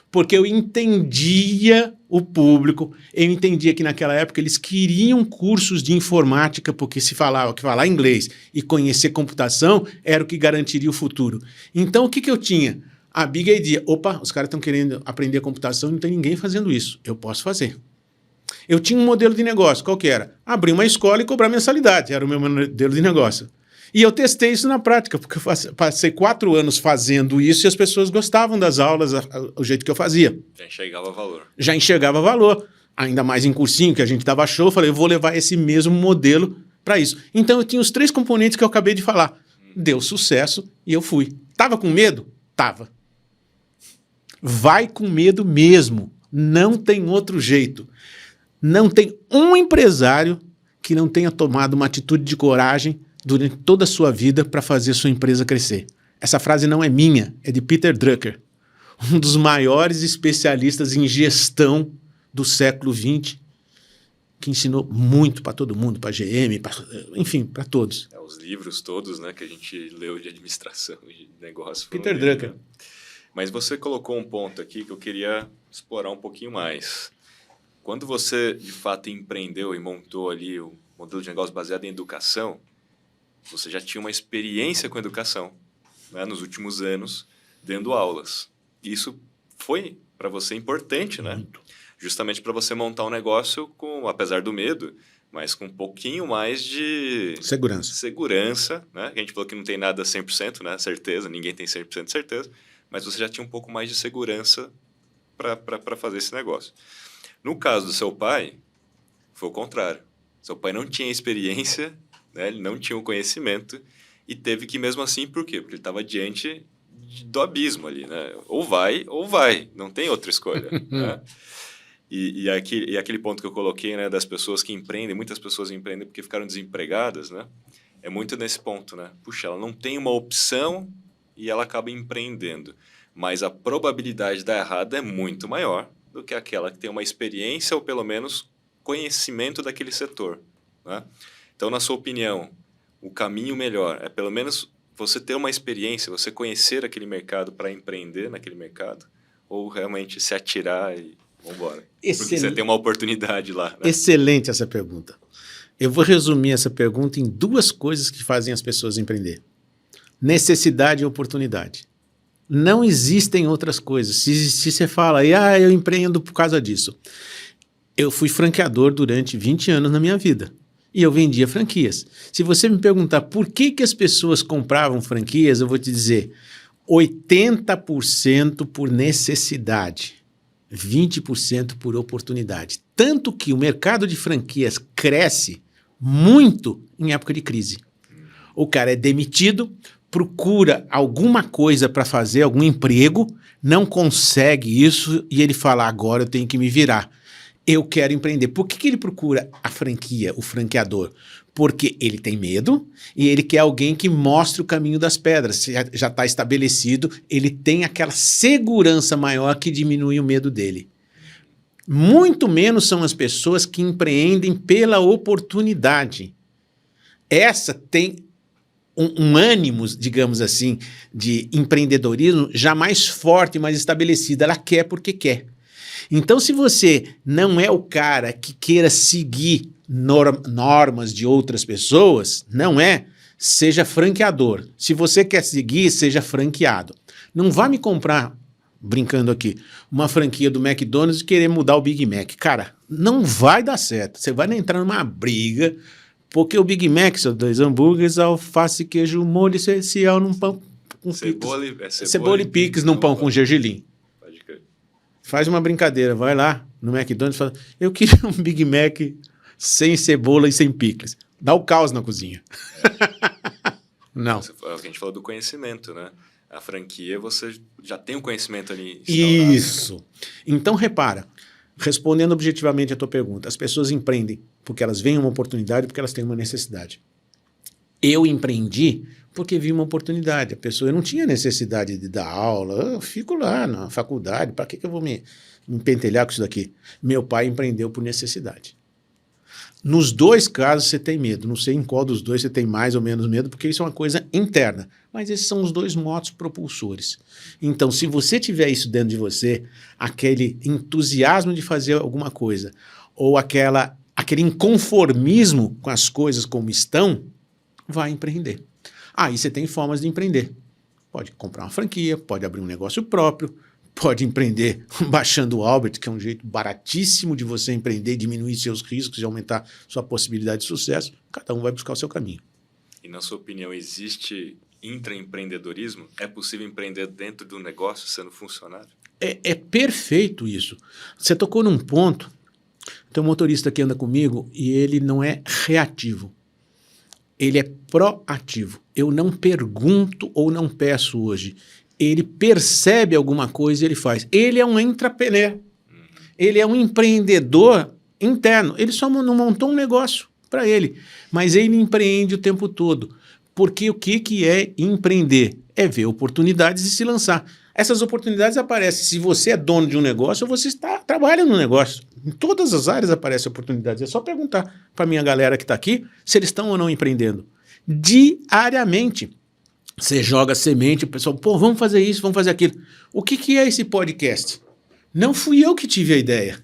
Porque eu entendia o público, eu entendia que naquela época eles queriam cursos de informática, porque se falava que falar inglês e conhecer computação era o que garantiria o futuro. Então o que eu tinha? A big idea, opa, os caras estão querendo aprender computação e não tem ninguém fazendo isso, eu posso fazer. Eu tinha um modelo de negócio, qual que era? Abrir uma escola e cobrar mensalidade, era o meu modelo de negócio. E eu testei isso na prática, porque eu passei 4 anos fazendo isso e as pessoas gostavam das aulas, o jeito que eu fazia. Já enxergava valor. Já enxergava valor. Ainda mais em cursinho, que a gente dava show, eu falei, eu vou levar esse mesmo modelo para isso. Então eu tinha os 3 componentes que eu acabei de falar. Deu sucesso e eu fui. Tava com medo? Tava. Vai com medo mesmo. Não tem outro jeito. Não tem um empresário que não tenha tomado uma atitude de coragem durante toda a sua vida para fazer sua empresa crescer. Essa frase não é minha, é de Peter Drucker, um dos maiores especialistas em gestão do século XX, que ensinou muito para todo mundo, para a GM, enfim, para todos. Os livros todos, né, que a gente leu de administração, de negócio. Peter Drucker. Né? Mas você colocou um ponto aqui que eu queria explorar um pouquinho mais. Quando você, de fato, empreendeu e montou ali o modelo de negócio baseado em educação, você já tinha uma experiência com educação, né, nos últimos anos, dando aulas. E isso foi, para você, importante, né? Muito. Justamente para você montar um negócio, apesar do medo, mas com um pouquinho mais de... Segurança, né? A gente falou que não tem nada 100%, né? Certeza, ninguém tem 100% de certeza, mas você já tinha um pouco mais de segurança para fazer esse negócio. No caso do seu pai, foi o contrário. Seu pai não tinha experiência, né? Ele não tinha o conhecimento e teve que, mesmo assim, por quê? Porque ele estava diante do abismo ali, né? Ou vai, não tem outra escolha, né? E aquele ponto que eu coloquei, né, das pessoas que empreendem, muitas pessoas empreendem porque ficaram desempregadas, né? É muito nesse ponto, né? Puxa, ela não tem uma opção e ela acaba empreendendo. Mas a probabilidade de dar errado é muito maior do que aquela que tem uma experiência ou, pelo menos, conhecimento daquele setor, né? Então, na sua opinião, o caminho melhor é, pelo menos, você ter uma experiência, você conhecer aquele mercado para empreender naquele mercado? Ou realmente se atirar e vamos embora? Porque você tem uma oportunidade lá, né? Excelente essa pergunta. Eu vou resumir essa pergunta em 2 coisas que fazem as pessoas empreender. Necessidade e oportunidade. Não existem outras coisas. Se existir, você fala, eu empreendo por causa disso. Eu fui franqueador durante 20 anos na minha vida. E eu vendia franquias. Se você me perguntar por que as pessoas compravam franquias, eu vou te dizer 80% por necessidade, 20% por oportunidade. Tanto que o mercado de franquias cresce muito em época de crise. O cara é demitido, procura alguma coisa para fazer, algum emprego, não consegue isso e ele fala, agora eu tenho que me virar. Eu quero empreender. Por que ele procura a franquia, o franqueador? Porque ele tem medo e ele quer alguém que mostre o caminho das pedras. Já está estabelecido, ele tem aquela segurança maior que diminui o medo dele. Muito menos são as pessoas que empreendem pela oportunidade. Essa tem um ânimo, digamos assim, de empreendedorismo já mais forte, mais estabelecido. Ela quer porque quer. Então, se você não é o cara que queira seguir normas de outras pessoas, não é, seja franqueador. Se você quer seguir, seja franqueado. Não vá me comprar, brincando aqui, uma franquia do McDonald's e querer mudar o Big Mac. Cara, não vai dar certo. Você vai entrar numa briga, porque o Big Mac são 2 hambúrgueres, alface, queijo, molho especial num pão com cebola e picles num pão com gergelim. Pode crer. Faz uma brincadeira, vai lá no McDonald's e fala, eu queria um Big Mac sem cebola e sem picles. Dá o caos na cozinha. Não. A gente falou do conhecimento, né? A franquia, você já tem o conhecimento ali instaurado. Isso. Então, repara, respondendo objetivamente a tua pergunta, as pessoas empreendem porque elas veem uma oportunidade, porque elas têm uma necessidade. Eu empreendi porque vi uma oportunidade. A pessoa, eu não tinha necessidade de dar aula, eu fico lá na faculdade, para que eu vou me pentelhar com isso daqui? Meu pai empreendeu por necessidade. Nos 2 casos você tem medo, não sei em qual dos 2 você tem mais ou menos medo, porque isso é uma coisa interna, mas esses são os 2 motos propulsores. Então, se você tiver isso dentro de você, aquele entusiasmo de fazer alguma coisa, ou aquele inconformismo com as coisas como estão, vai empreender. Aí você tem formas de empreender. Pode comprar uma franquia, pode abrir um negócio próprio, pode empreender baixando o Albert, que é um jeito baratíssimo de você empreender, diminuir seus riscos e aumentar sua possibilidade de sucesso. Cada um vai buscar o seu caminho. E na sua opinião, existe intraempreendedorismo? É possível empreender dentro do negócio sendo funcionário? É perfeito isso. Você tocou num ponto, tem um motorista que anda comigo e ele não é reativo. Ele é proativo. Eu não pergunto ou não peço hoje. Ele percebe alguma coisa e ele faz. Ele é um intrapreneur. Ele é um empreendedor interno. Ele só não montou um negócio para ele, mas ele empreende o tempo todo. Porque o que é empreender? É ver oportunidades e se lançar. Essas oportunidades aparecem. Se você é dono de um negócio, você trabalha no negócio. Em todas as áreas aparecem oportunidades. É só perguntar para a minha galera que está aqui se eles estão ou não empreendendo. Diariamente. Você joga semente, o pessoal, pô, vamos fazer isso, vamos fazer aquilo. O que é esse podcast? Não fui eu que tive a ideia.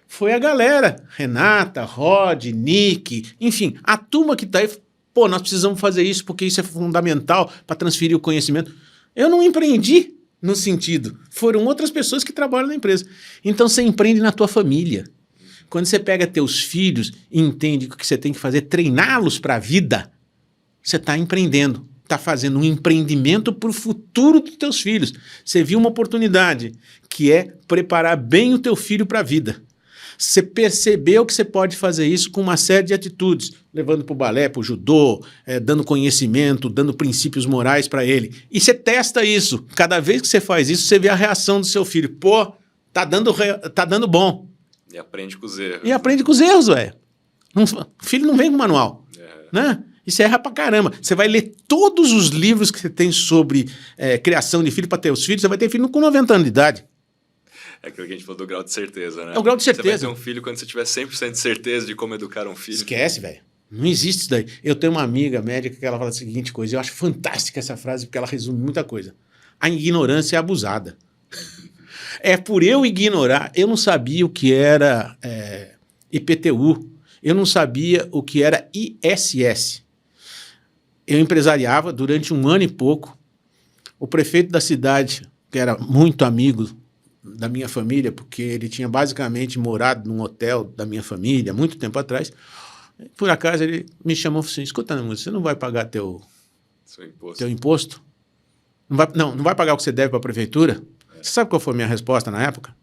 Foi a galera. Renata, Rod, Nick, enfim, a turma que está aí. Pô, nós precisamos fazer isso porque isso é fundamental para transferir o conhecimento. Eu não empreendi no sentido. Foram outras pessoas que trabalham na empresa. Então você empreende na tua família. Quando você pega teus filhos e entende que o que você tem que fazer é treiná-los para a vida, você está empreendendo. Está fazendo um empreendimento para o futuro dos teus filhos. Você viu uma oportunidade, que é preparar bem o teu filho para a vida. Você percebeu que você pode fazer isso com uma série de atitudes, levando para o balé, para o judô, dando conhecimento, dando princípios morais para ele. E você testa isso. Cada vez que você faz isso, você vê a reação do seu filho. Pô, tá dando bom. E aprende com os erros. E aprende com os erros, velho. O filho não vem com manual, né? E você erra pra caramba. Você vai ler todos os livros que você tem sobre criação de filho para ter os filhos, você vai ter filho com 90 anos de idade. É aquilo que a gente falou do grau de certeza, né? É o grau de certeza. Você vai ter um filho quando você tiver 100% de certeza de como educar um filho. Esquece, velho. Não existe isso daí. Eu tenho uma amiga médica que ela fala a seguinte coisa, eu acho fantástica essa frase porque ela resume muita coisa. A ignorância é abusada. É por eu ignorar, eu não sabia o que era IPTU, eu não sabia o que era ISS. Eu empresariava durante 1 ano e pouco. O prefeito da cidade, que era muito amigo da minha família, porque ele tinha basicamente morado num hotel da minha família muito tempo atrás, por acaso ele me chamou e falou assim, escuta, você não vai pagar teu imposto? Não vai pagar o que você deve para a prefeitura? Você sabe qual foi a minha resposta na época?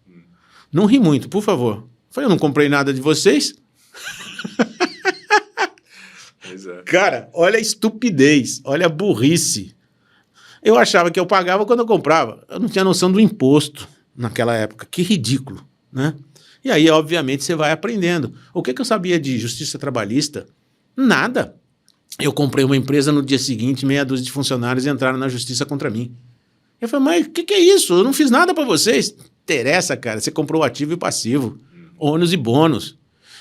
Não ri muito, por favor. Eu falei, eu não comprei nada de vocês. Cara, olha a estupidez, olha a burrice. Eu achava que eu pagava quando eu comprava. Eu não tinha noção do imposto naquela época. Que ridículo, né? E aí, obviamente, você vai aprendendo. O que eu sabia de justiça trabalhista? Nada. Eu comprei uma empresa no dia seguinte, meia dúzia de funcionários entraram na justiça contra mim. Eu falei, mas o que é isso? Eu não fiz nada para vocês. Interessa, cara. Você comprou o ativo e o passivo. Ônus e bônus.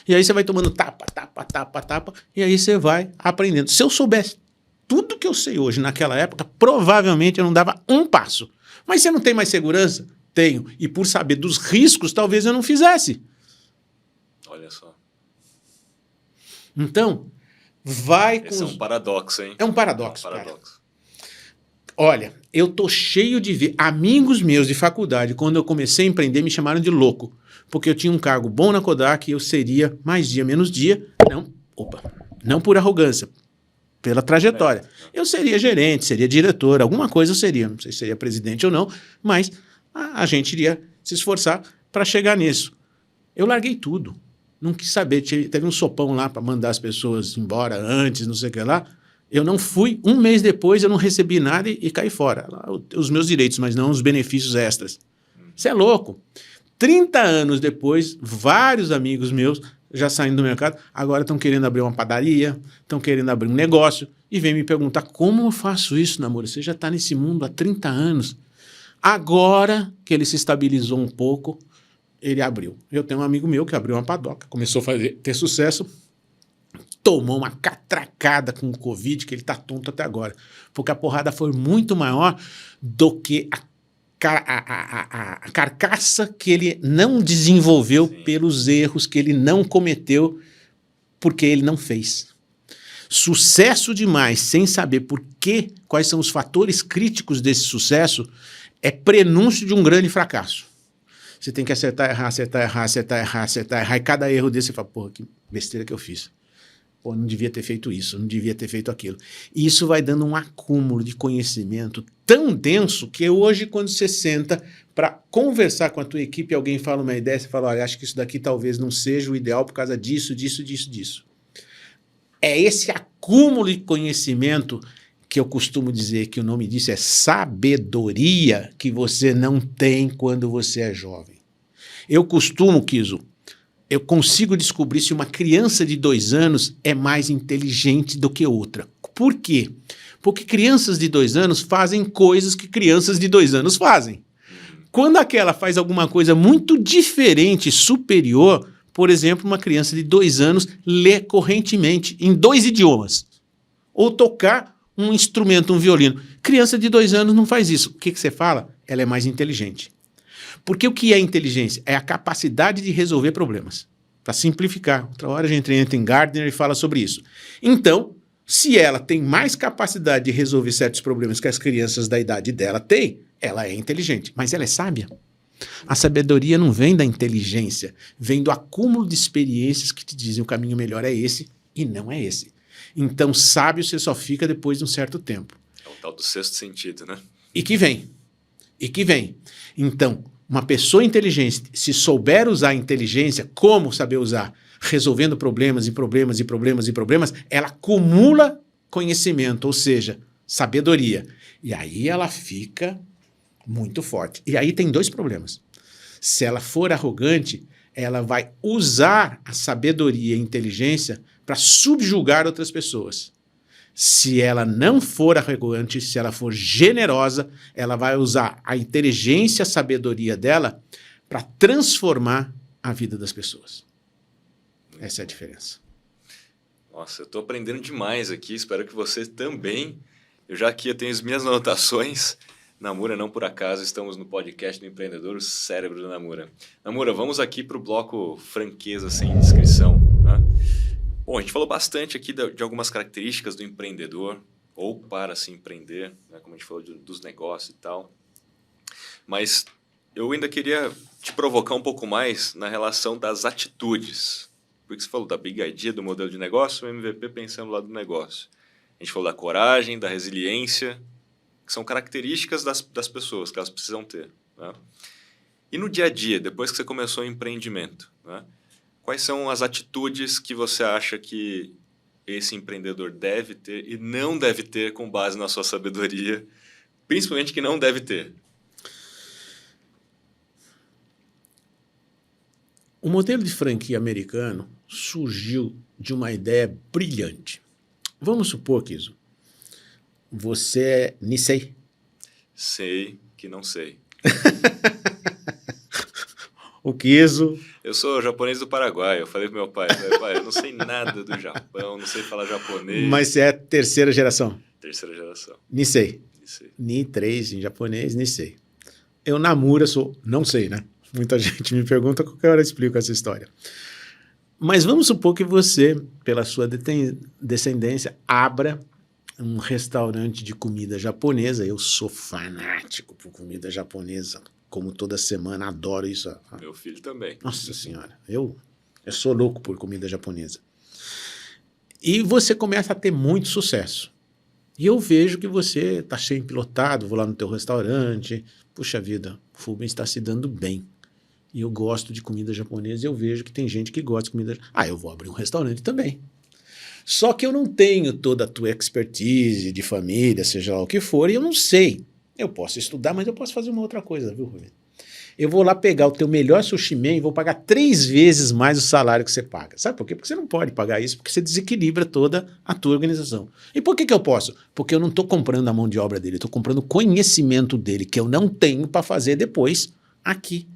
E aí você vai tomando tapa, e aí você vai aprendendo. Se eu soubesse tudo que eu sei hoje naquela época, provavelmente eu não dava um passo. Mas você não tem mais segurança? Tenho. E por saber dos riscos, talvez eu não fizesse. Olha só. Então, vai com Esse é um paradoxo, hein? É um paradoxo, É um cara. paradoxo. Olha, eu tô cheio de ver amigos meus de faculdade, quando eu comecei a empreender, me chamaram de louco, porque eu tinha um cargo bom na Kodak e eu seria mais dia, menos dia, não por arrogância, pela trajetória. Eu seria gerente, seria diretor, alguma coisa eu seria, não sei se seria presidente ou não, mas a gente iria se esforçar para chegar nisso. Eu larguei tudo, não quis saber, teve um sopão lá para mandar as pessoas embora antes, não sei o que lá. Eu não fui, um mês depois eu não recebi nada e caí fora. Os meus direitos, mas não os benefícios extras. Isso é louco. 30 anos depois, vários amigos meus já saindo do mercado, agora estão querendo abrir uma padaria, estão querendo abrir um negócio e vem me perguntar como eu faço isso, Namura? Você já está nesse mundo há 30 anos. Agora que ele se estabilizou um pouco, ele abriu. Eu tenho um amigo meu que abriu uma padoca, começou a ter sucesso, tomou uma catracada com o Covid, que ele está tonto até agora. Porque a porrada foi muito maior do que a carcaça que ele não desenvolveu pelos erros que ele não cometeu porque ele não fez. Sucesso demais sem saber por quê, quais são os fatores críticos desse sucesso, é prenúncio de um grande fracasso. Você tem que acertar, errar, acertar, errar, acertar, errar, acertar, errar, e cada erro desse você fala, porra, que besteira que eu fiz. Pô, não devia ter feito isso, não devia ter feito aquilo. E isso vai dando um acúmulo de conhecimento tão denso que hoje, quando você senta para conversar com a tua equipe, alguém fala uma ideia, você fala, olha, acho que isso daqui talvez não seja o ideal por causa disso, disso, disso, disso. É esse acúmulo de conhecimento que eu costumo dizer que o nome disso é sabedoria que você não tem quando você é jovem. Eu costumo, Kiso, eu consigo descobrir se uma criança de 2 anos é mais inteligente do que outra. Por quê? Porque crianças de 2 anos fazem coisas que crianças de 2 anos fazem. Quando aquela faz alguma coisa muito diferente, superior, por exemplo, uma criança de 2 anos lê correntemente em 2 idiomas. Ou tocar um instrumento, um violino. Criança de 2 anos não faz isso. O que você fala? Ela é mais inteligente. Porque o que é inteligência? É a capacidade de resolver problemas. Para simplificar. Outra hora a gente entra em Gardner e fala sobre isso. Então, se ela tem mais capacidade de resolver certos problemas que as crianças da idade dela têm, ela é inteligente. Mas ela é sábia. A sabedoria não vem da inteligência, vem do acúmulo de experiências que te dizem o caminho melhor é esse e não é esse. Então, sábio você só fica depois de um certo tempo. É o tal do sexto sentido, né? E que vem. Então, uma pessoa inteligente, se souber usar a inteligência, como saber usar? Resolvendo problemas e problemas e problemas e problemas, ela acumula conhecimento, ou seja, sabedoria. E aí ela fica muito forte. E aí tem 2 problemas. Se ela for arrogante, ela vai usar a sabedoria e a inteligência para subjugar outras pessoas. Se ela não for arrogante, se ela for generosa, ela vai usar a inteligência, a sabedoria dela para transformar a vida das pessoas. Essa é a diferença. Nossa, eu estou aprendendo demais aqui, espero que você também. Eu tenho as minhas anotações. Namura, não por acaso, estamos no podcast do empreendedor, o cérebro do Namura. Namura, vamos aqui para o bloco franqueza sem descrição, né? Bom, a gente falou bastante aqui de algumas características do empreendedor, ou para se empreender, né, como a gente falou dos negócios e tal. Mas eu ainda queria te provocar um pouco mais na relação das atitudes. Porque você falou da Big Idea, do modelo de negócio, o MVP pensando lá do negócio. A gente falou da coragem, da resiliência, que são características das pessoas que elas precisam ter, né? E no dia a dia, depois que você começou o empreendimento, né, quais são as atitudes que você acha que esse empreendedor deve ter e não deve ter com base na sua sabedoria, principalmente que não deve ter? O modelo de franquia americano surgiu de uma ideia brilhante. Vamos supor, Kiso, você é Nisei. Sei que não sei. O Kiso... Eu sou japonês do Paraguai. Eu falei pro meu pai, eu não sei nada do Japão, não sei falar japonês. Mas você é 3ª geração? 3ª geração. Nisei. Ni 3 em japonês, Nisei. Eu, Namura, sou... Não sei, né? Muita gente me pergunta, qualquer hora eu explico essa história. Mas vamos supor que você, pela sua descendência, abra um restaurante de comida japonesa. Eu sou fanático por comida japonesa, como toda semana, adoro isso. Meu filho também. Nossa Senhora, eu sou louco por comida japonesa. E você começa a ter muito sucesso. E eu vejo que você está sempre lotado, vou lá no teu restaurante, puxa vida, o Fubem está se dando bem. E eu gosto de comida japonesa e eu vejo que tem gente que gosta de comida japonesa. Ah, eu vou abrir um restaurante também. Só que eu não tenho toda a tua expertise de família, seja lá o que for, e eu não sei. Eu posso estudar, mas eu posso fazer uma outra coisa, viu, Rubem? Eu vou lá pegar o teu melhor sushi man e vou pagar 3 vezes mais o salário que você paga. Sabe por quê? Porque você não pode pagar isso, porque você desequilibra toda a tua organização. E por que eu posso? Porque eu não estou comprando a mão de obra dele, eu estou comprando o conhecimento dele, que eu não tenho para fazer depois aqui.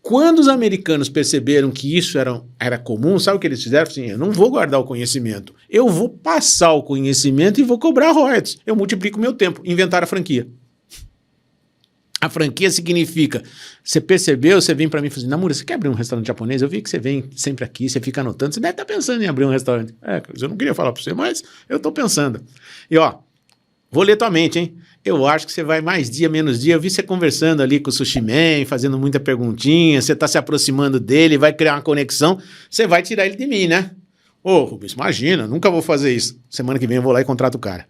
Quando os americanos perceberam que isso era comum, sabe o que eles fizeram? Assim, eu não vou guardar o conhecimento, eu vou passar o conhecimento e vou cobrar royalties. Eu multiplico o meu tempo. Inventaram a franquia. A franquia significa, você percebeu, você vem para mim e fala assim, Namura, você quer abrir um restaurante japonês? Eu vi que você vem sempre aqui, você fica anotando, você deve estar pensando em abrir um restaurante. Eu não queria falar para você, mas eu estou pensando. E ó, vou ler tua mente, hein? Eu acho que você vai mais dia, menos dia. Eu vi você conversando ali com o Sushi Man, fazendo muita perguntinha, você está se aproximando dele, vai criar uma conexão, você vai tirar ele de mim, né? Ô, Rubens, imagina, nunca vou fazer isso. Semana que vem eu vou lá e contrato o cara.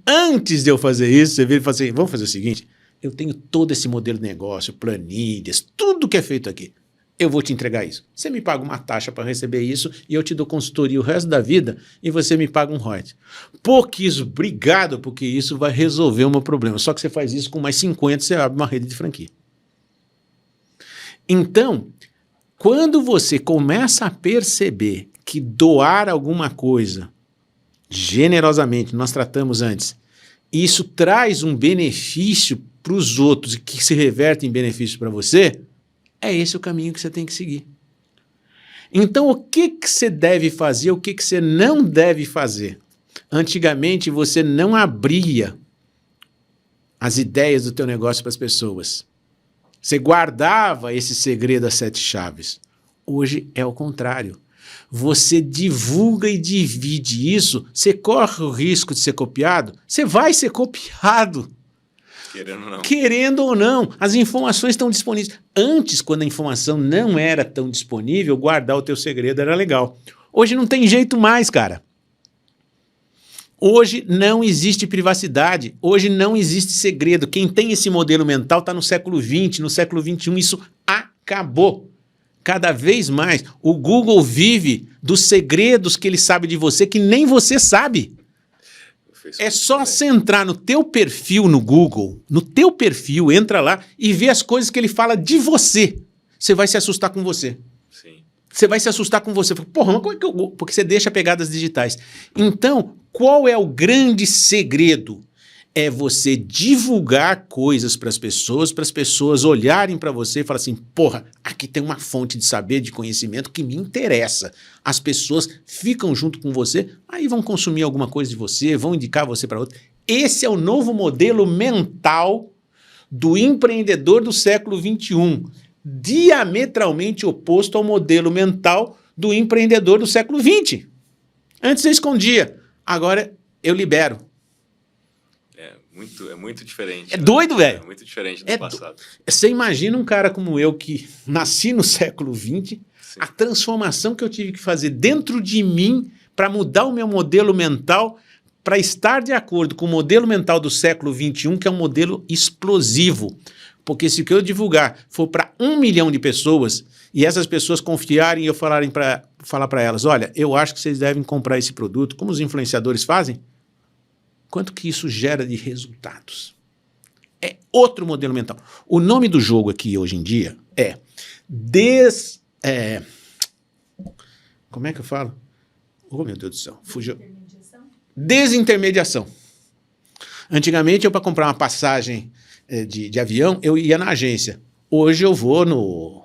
Antes de eu fazer isso, você vira e fala assim, vamos fazer o seguinte, eu tenho todo esse modelo de negócio, planilhas, tudo que é feito aqui. Eu vou te entregar isso. Você me paga uma taxa para receber isso e eu te dou consultoria o resto da vida e você me paga um royalties. Pouquíssimo, obrigado, porque isso vai resolver o meu problema. Só que você faz isso com mais 50, você abre uma rede de franquia. Então, quando você começa a perceber que doar alguma coisa, generosamente, nós tratamos antes, isso traz um benefício para os outros e que se reverte em benefício para você, é esse o caminho que você tem que seguir. Então, o que você deve fazer, o que você não deve fazer? Antigamente, você não abria as ideias do teu negócio para as pessoas. Você guardava esse segredo às 7 chaves. Hoje é o contrário. Você divulga e divide isso, você corre o risco de ser copiado, você vai ser copiado. Querendo ou não. Querendo ou não, as informações estão disponíveis. Antes, quando a informação não era tão disponível, guardar o teu segredo era legal. Hoje não tem jeito mais, cara. Hoje não existe privacidade, hoje não existe segredo. Quem tem esse modelo mental está no século XX, no século XXI, isso acabou. Cada vez mais, o Google vive dos segredos que ele sabe de você que nem você sabe. É só você entrar no teu perfil no Google, no teu perfil, entra lá e vê as coisas que ele fala de você. Você vai se assustar com você. Sim. Você vai se assustar com você. Porra, mas como é que eu... Porque você deixa pegadas digitais. Então, qual é o grande segredo? É você divulgar coisas para as pessoas olharem para você e falar assim, porra, aqui tem uma fonte de saber, de conhecimento que me interessa. As pessoas ficam junto com você, aí vão consumir alguma coisa de você, vão indicar você para outra. Esse é o novo modelo mental do empreendedor do século XXI, diametralmente oposto ao modelo mental do empreendedor do século XX. Antes eu escondia, agora eu libero. É muito diferente. É doido, velho. É muito diferente do passado. Você imagina um cara como eu que nasci no século XX, sim, a transformação que eu tive que fazer dentro de mim para mudar o meu modelo mental para estar de acordo com o modelo mental do século XXI, que é um modelo explosivo. Porque se o que eu divulgar for para 1 milhão de pessoas e essas pessoas confiarem e eu falar para elas, olha, eu acho que vocês devem comprar esse produto, como os influenciadores fazem, quanto que isso gera de resultados? É outro modelo mental. O nome do jogo aqui hoje em dia é como é que eu falo? Oh, meu Deus do céu, fugiu. Desintermediação. Antigamente, eu para comprar uma passagem de avião, eu ia na agência. Hoje eu vou no...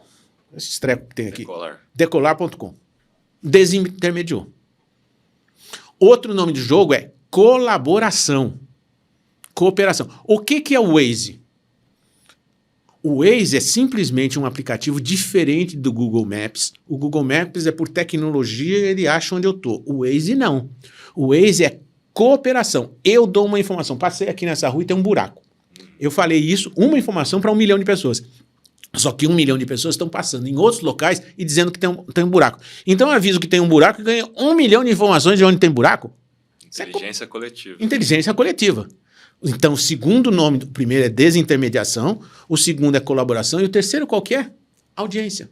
Esse treco que tem aqui. Decolar.com. Desintermediou. Outro nome do jogo é colaboração. Cooperação. O que é o Waze? O Waze é simplesmente um aplicativo diferente do Google Maps. O Google Maps é por tecnologia, ele acha onde eu estou. O Waze não. O Waze é cooperação. Eu dou uma informação. Passei aqui nessa rua e tem um buraco. Eu falei isso, uma informação para 1 milhão de pessoas. Só que 1 milhão de pessoas estão passando em outros locais e dizendo que tem um buraco. Então eu aviso que tem um buraco e ganho 1 milhão de informações de onde tem buraco. Inteligência coletiva. Inteligência coletiva. Então, o segundo nome, o primeiro é desintermediação, o segundo é colaboração e o terceiro qual que é? Audiência.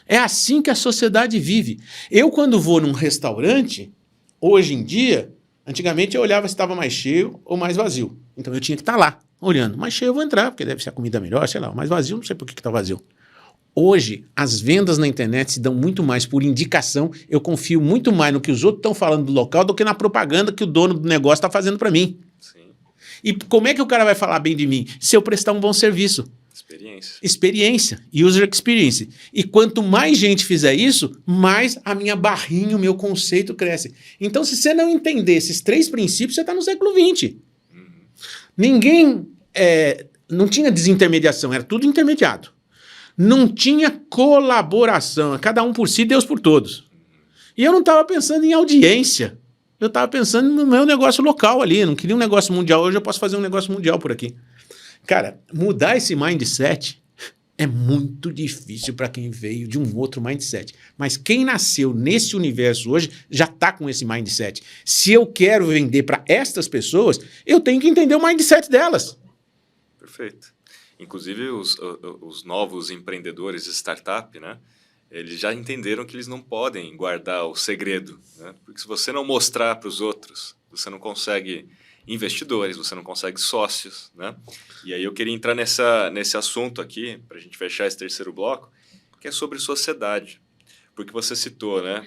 É assim que a sociedade vive. Eu, quando vou num restaurante, hoje em dia, antigamente eu olhava se estava mais cheio ou mais vazio. Então eu tinha que estar lá, olhando. Mais cheio eu vou entrar, porque deve ser a comida melhor, sei lá. Mais vazio, não sei por que está vazio. Hoje, as vendas na internet se dão muito mais por indicação. Eu confio muito mais no que os outros estão falando do local do que na propaganda que o dono do negócio está fazendo para mim. Sim. E como é que o cara vai falar bem de mim? Se eu prestar um bom serviço. Experiência. User experience. E quanto mais gente fizer isso, mais a minha barrinha, o meu conceito cresce. Então, se você não entender esses 3 princípios, você está no século XX. Ninguém... não tinha desintermediação, era tudo intermediado. Não tinha colaboração, cada um por si, Deus por todos. E eu não estava pensando em audiência, eu estava pensando no meu negócio local ali, eu não queria um negócio mundial, hoje eu posso fazer um negócio mundial por aqui. Cara, mudar esse mindset é muito difícil para quem veio de um outro mindset. Mas quem nasceu nesse universo hoje já está com esse mindset. Se eu quero vender para estas pessoas, eu tenho que entender o mindset delas. Perfeito. Inclusive, os novos empreendedores de startup, né? Eles já entenderam que eles não podem guardar o segredo, né? Porque se você não mostrar para os outros, você não consegue investidores, você não consegue sócios, né? E aí eu queria entrar nesse assunto aqui, para a gente fechar esse terceiro bloco, que é sobre sociedade. Porque você citou, né,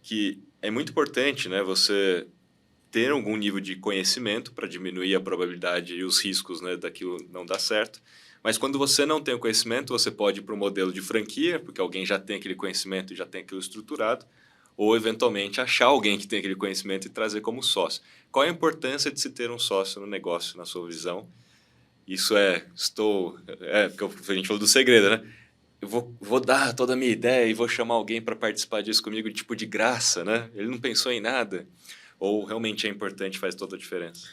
que é muito importante, né, você ter algum nível de conhecimento para diminuir a probabilidade e os riscos, né, daquilo não dar certo. Mas quando você não tem o conhecimento, você pode ir para o modelo de franquia, porque alguém já tem aquele conhecimento e já tem aquilo estruturado, ou eventualmente achar alguém que tem aquele conhecimento e trazer como sócio. Qual é a importância de se ter um sócio no negócio, na sua visão? Isso porque a gente falou do segredo, né? Eu vou dar toda a minha ideia e vou chamar alguém para participar disso comigo, tipo de graça, né? Ele não pensou em nada. Ou realmente é importante, faz toda a diferença?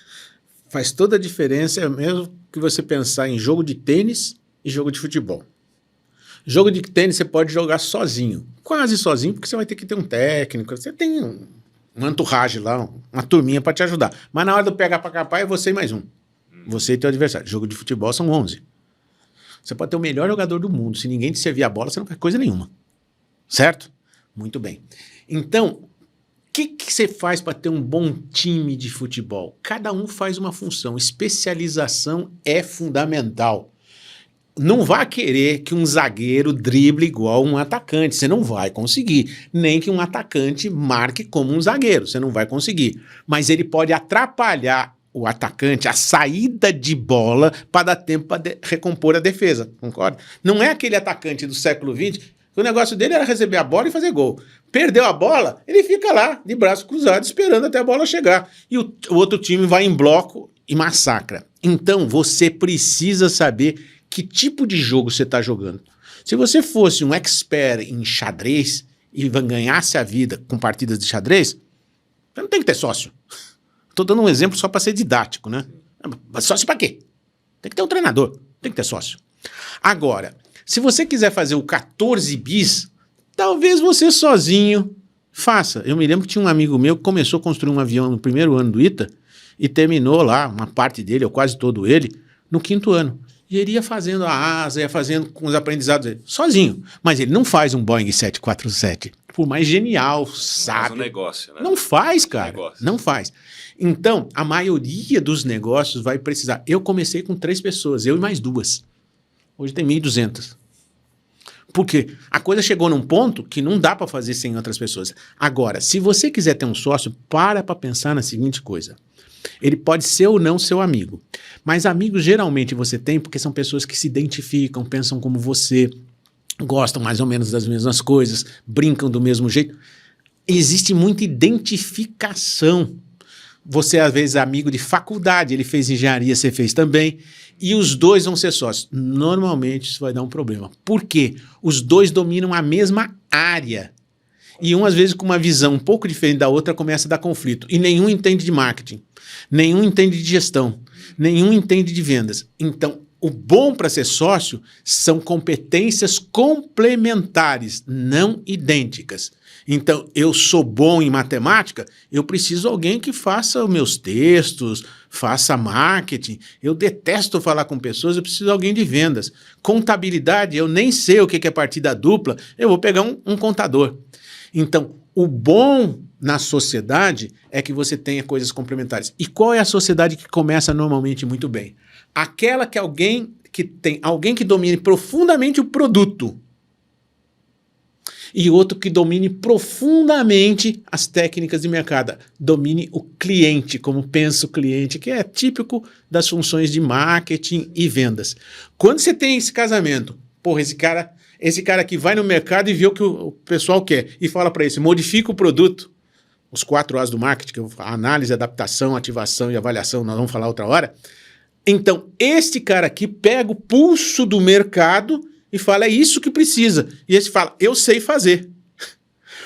Faz toda a diferença, é mesmo que você pensar em jogo de tênis e jogo de futebol. Jogo de tênis você pode jogar sozinho, quase sozinho, porque você vai ter que ter um técnico, você tem um entourage lá, uma turminha para te ajudar. Mas na hora do pegar para capar é você e mais um. Você e teu adversário. Jogo de futebol são 11. Você pode ter o melhor jogador do mundo, se ninguém te servir a bola, você não faz coisa nenhuma. Certo? Muito bem. Então, o que você faz para ter um bom time de futebol? Cada um faz uma função. Especialização é fundamental. Não vá querer que um zagueiro drible igual um atacante. Você não vai conseguir. Nem que um atacante marque como um zagueiro. Você não vai conseguir. Mas ele pode atrapalhar o atacante, a saída de bola, para dar tempo para recompor a defesa. Concorda? Não é aquele atacante do século XX que o negócio dele era receber a bola e fazer gol. Perdeu a bola, ele fica lá, de braço cruzado, esperando até a bola chegar. E o outro time vai em bloco e massacra. Então, você precisa saber que tipo de jogo você está jogando. Se você fosse um expert em xadrez e ganhasse a vida com partidas de xadrez, você não tem que ter sócio. Estou dando um exemplo só para ser didático, né? Mas sócio para quê? Tem que ter um treinador, tem que ter sócio. Agora, se você quiser fazer o 14 bis, talvez você sozinho faça. Eu me lembro que tinha um amigo meu que começou a construir um avião no primeiro ano do ITA e terminou lá, uma parte dele, ou quase todo ele, no 5º ano. E ele ia fazendo a asa, ia fazendo com os aprendizados dele, sozinho. Mas ele não faz um Boeing 747. Por mais genial, sabe? Faz um negócio, né? Não faz, cara. Não faz. Então, a maioria dos negócios vai precisar. Eu comecei com 3 pessoas, eu e mais 2. Hoje tem 1.200. Porque a coisa chegou num ponto que não dá para fazer sem outras pessoas. Agora, se você quiser ter um sócio, para pensar na seguinte coisa. Ele pode ser ou não seu amigo. Mas amigos geralmente você tem porque são pessoas que se identificam, pensam como você, gostam mais ou menos das mesmas coisas, brincam do mesmo jeito. Existe muita identificação. Você, às vezes, é amigo de faculdade, ele fez engenharia, você fez também, e os dois vão ser sócios. Normalmente isso vai dar um problema. Por quê? Os dois dominam a mesma área. E um, às vezes, com uma visão um pouco diferente da outra, começa a dar conflito. E nenhum entende de marketing, nenhum entende de gestão, nenhum entende de vendas. Então, o bom para ser sócio são competências complementares, não idênticas. Então, eu sou bom em matemática, eu preciso de alguém que faça os meus textos, faça marketing. Eu detesto falar com pessoas, eu preciso de alguém de vendas. Contabilidade, eu nem sei o que é partida dupla, eu vou pegar um contador. Então, o bom na sociedade é que você tenha coisas complementares. E qual é a sociedade que começa normalmente muito bem? Aquela que tem alguém que domine profundamente o produto e outro que domine profundamente as técnicas de mercado, domine o cliente, como pensa o cliente, que é típico das funções de marketing e vendas. Quando você tem esse casamento, porra, esse cara aqui vai no mercado e vê o que o pessoal quer e fala para ele, modifica o produto, os 4 A's do marketing, que a análise, adaptação, ativação e avaliação, nós vamos falar outra hora. Então, este cara aqui pega o pulso do mercado e fala, é isso que precisa. E esse fala, eu sei fazer.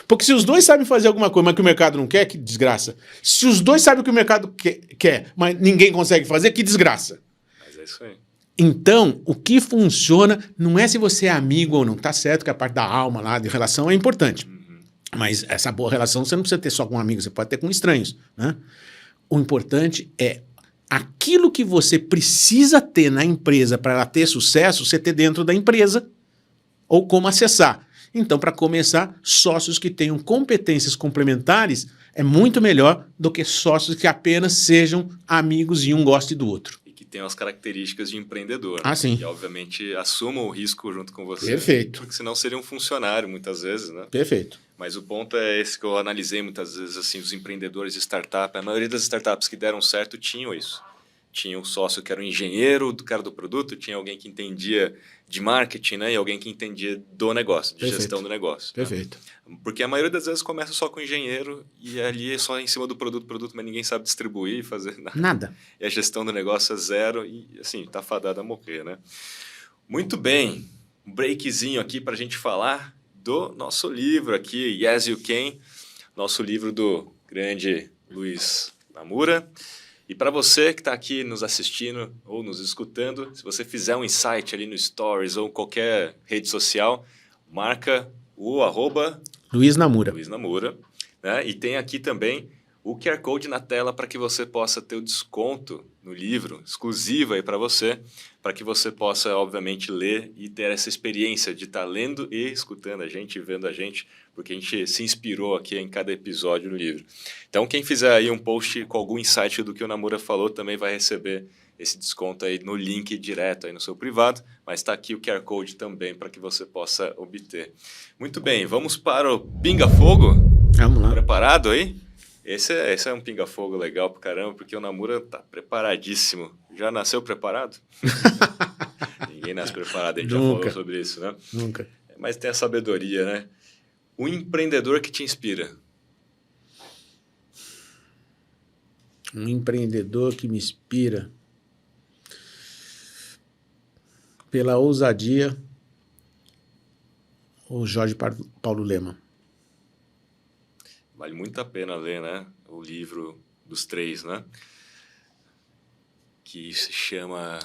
Porque se os dois sabem fazer alguma coisa, mas que o mercado não quer, que desgraça. Se os dois sabem o que o mercado quer, mas ninguém consegue fazer, que desgraça. Mas é isso aí. Então, o que funciona não é se você é amigo ou não. Tá certo que a parte da alma lá, de relação, é importante. Mas essa boa relação você não precisa ter só com amigos, você pode ter com estranhos, né? O importante é aquilo que você precisa ter na empresa para ela ter sucesso, você ter dentro da empresa ou como acessar. Então, para começar, sócios que tenham competências complementares é muito melhor do que sócios que apenas sejam amigos e um goste do outro. E que tenham as características de empreendedor. Ah, sim. E, obviamente, assumam o risco junto com você. Perfeito. Porque senão seria um funcionário, muitas vezes, né? Perfeito. Mas o ponto é esse que eu analisei muitas vezes, assim, os empreendedores de startup. A maioria das startups que deram certo tinham isso. Tinha um sócio que era um engenheiro do cara do produto, tinha alguém que entendia de marketing, né? E alguém que entendia do negócio, de gestão do negócio. Perfeito. Né? Porque a maioria das vezes começa só com o engenheiro e ali é só em cima do produto, mas ninguém sabe distribuir e fazer nada. Nada. E a gestão do negócio é zero e, assim, tá fadado a morrer, né? Muito bem. Um breakzinho aqui para a gente falar do nosso livro aqui, Yes You Can, nosso livro do grande Luiz Namura. E para você que está aqui nos assistindo ou nos escutando, se você fizer um insight ali no Stories ou qualquer rede social, marca o Luiz Namura. Luiz Namura, né? E tem aqui também o QR Code na tela para que você possa ter o desconto no livro, exclusivo aí para que você possa, obviamente, ler e ter essa experiência de estar lendo e escutando a gente, vendo a gente, porque a gente se inspirou aqui em cada episódio do livro. Então, quem fizer aí um post com algum insight do que o Namura falou, também vai receber esse desconto aí no link direto aí no seu privado, mas está aqui o QR Code também para que você possa obter. Muito bem, vamos para o Pinga Fogo? Vamos lá. Preparado aí? Esse é um pinga-fogo legal pro caramba, porque o Namura tá preparadíssimo. Já nasceu preparado? Ninguém nasce preparado, a gente Nunca. já falou sobre isso, né? Nunca. Mas tem a sabedoria, né? O empreendedor que te inspira. Um empreendedor que me inspira pela ousadia, o Jorge Paulo Lemann. Vale muito a pena ler, né? O livro dos 3, né? Que se chama...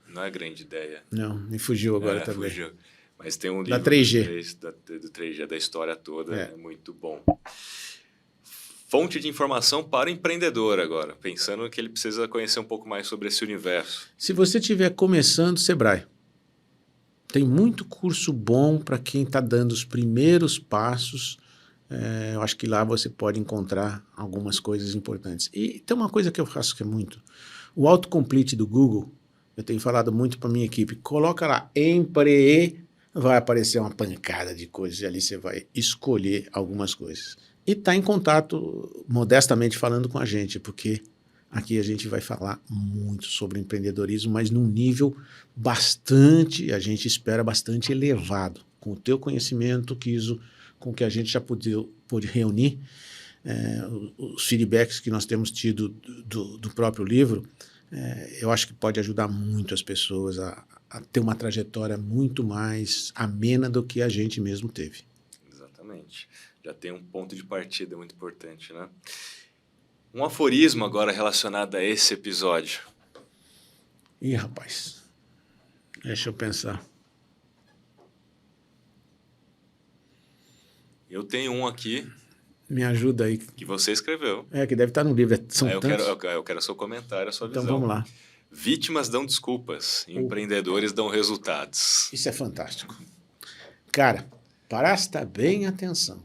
Não é a grande ideia. Não, me fugiu agora também. Fugiu. Mas tem um Da livro 3G. do 3G, da história toda. É. É muito bom. Fonte de informação para o empreendedor agora. Pensando que ele precisa conhecer um pouco mais sobre esse universo. Se você estiver começando, Sebrae. Tem muito curso bom para quem está dando os primeiros passos. Eu acho que lá você pode encontrar algumas coisas importantes. E tem uma coisa que eu faço que é muito. O autocomplete do Google, eu tenho falado muito para minha equipe, coloca lá vai aparecer uma pancada de coisas e ali você vai escolher algumas coisas. E está em contato, modestamente falando com a gente, porque aqui a gente vai falar muito sobre empreendedorismo, mas num nível a gente espera bastante elevado, com o teu conhecimento, Kiso, com o que a gente já pôde reunir, os feedbacks que nós temos tido do próprio livro, eu acho que pode ajudar muito as pessoas a ter uma trajetória muito mais amena do que a gente mesmo teve. Exatamente. Já tem um ponto de partida muito importante, né? Um aforismo agora relacionado a esse episódio. Ih, rapaz, deixa eu pensar. Eu tenho um aqui Me ajuda aí. que você escreveu. Que deve estar no livro. São Eu tantos. quero seu comentário, a sua Então visão. vamos lá. Vítimas dão desculpas, empreendedores dão resultados. Isso é fantástico. Cara, presta bem atenção.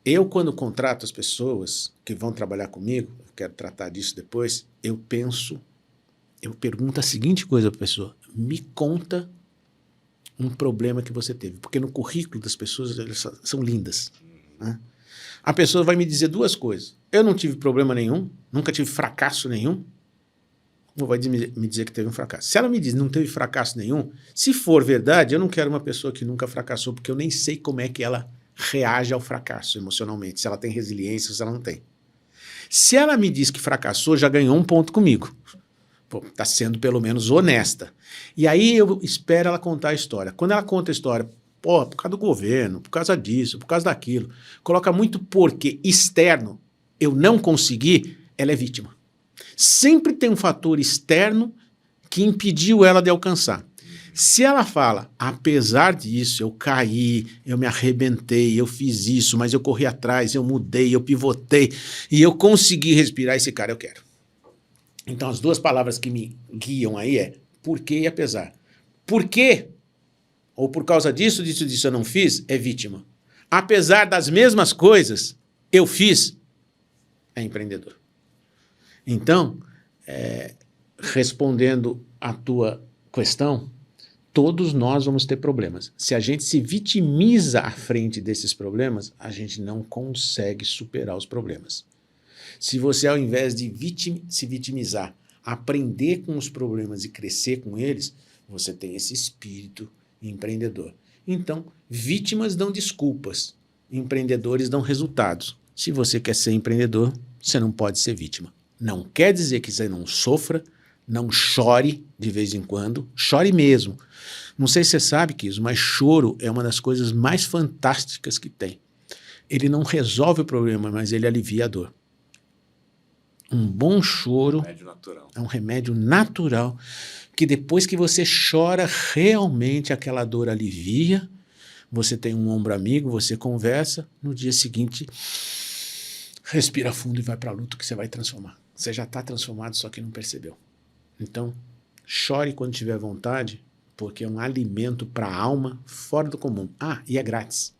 Eu, quando contrato as pessoas que vão trabalhar comigo, eu quero tratar disso depois, eu pergunto a seguinte coisa para a pessoa: me conta um problema que você teve. Porque no currículo das pessoas, elas são lindas. Né? A pessoa vai me dizer duas coisas. Eu não tive problema nenhum, nunca tive fracasso nenhum, ou vai me dizer que teve um fracasso. Se ela me diz que não teve fracasso nenhum, se for verdade, eu não quero uma pessoa que nunca fracassou, porque eu nem sei como é que ela reage ao fracasso emocionalmente, se ela tem resiliência ou se ela não tem. Se ela me diz que fracassou, já ganhou um ponto comigo. Está sendo pelo menos honesta. E aí eu espero ela contar a história. Quando ela conta a história, por causa do governo, por causa disso, por causa daquilo, coloca muito porquê externo, eu não consegui, ela é vítima. Sempre tem um fator externo que impediu ela de alcançar. Se ela fala, apesar disso, eu caí, eu me arrebentei, eu fiz isso, mas eu corri atrás, eu mudei, eu pivotei e eu consegui respirar, esse cara eu quero. Então as duas palavras que me guiam aí é porquê e apesar. Por quê? Ou por causa disso eu não fiz, é vítima. Apesar das mesmas coisas, eu fiz, é empreendedor. Então, respondendo à tua questão, todos nós vamos ter problemas. Se a gente se vitimiza à frente desses problemas, a gente não consegue superar os problemas. Se você, ao invés de se vitimizar, aprender com os problemas e crescer com eles, você tem esse espírito empreendedor. Então, vítimas dão desculpas, empreendedores dão resultados. Se você quer ser empreendedor, você não pode ser vítima. Não quer dizer que você não sofra, não chore de vez em quando, chore mesmo. Não sei se você sabe, Kiso, mas choro é uma das coisas mais fantásticas que tem. Ele não resolve o problema, mas ele alivia a dor. Um bom choro é um remédio natural, que depois que você chora, realmente aquela dor alivia, você tem um ombro amigo, você conversa, no dia seguinte, respira fundo e vai para a luta que você vai transformar. Você já está transformado, só que não percebeu. Então, chore quando tiver vontade, porque é um alimento para a alma fora do comum. Ah, e é grátis.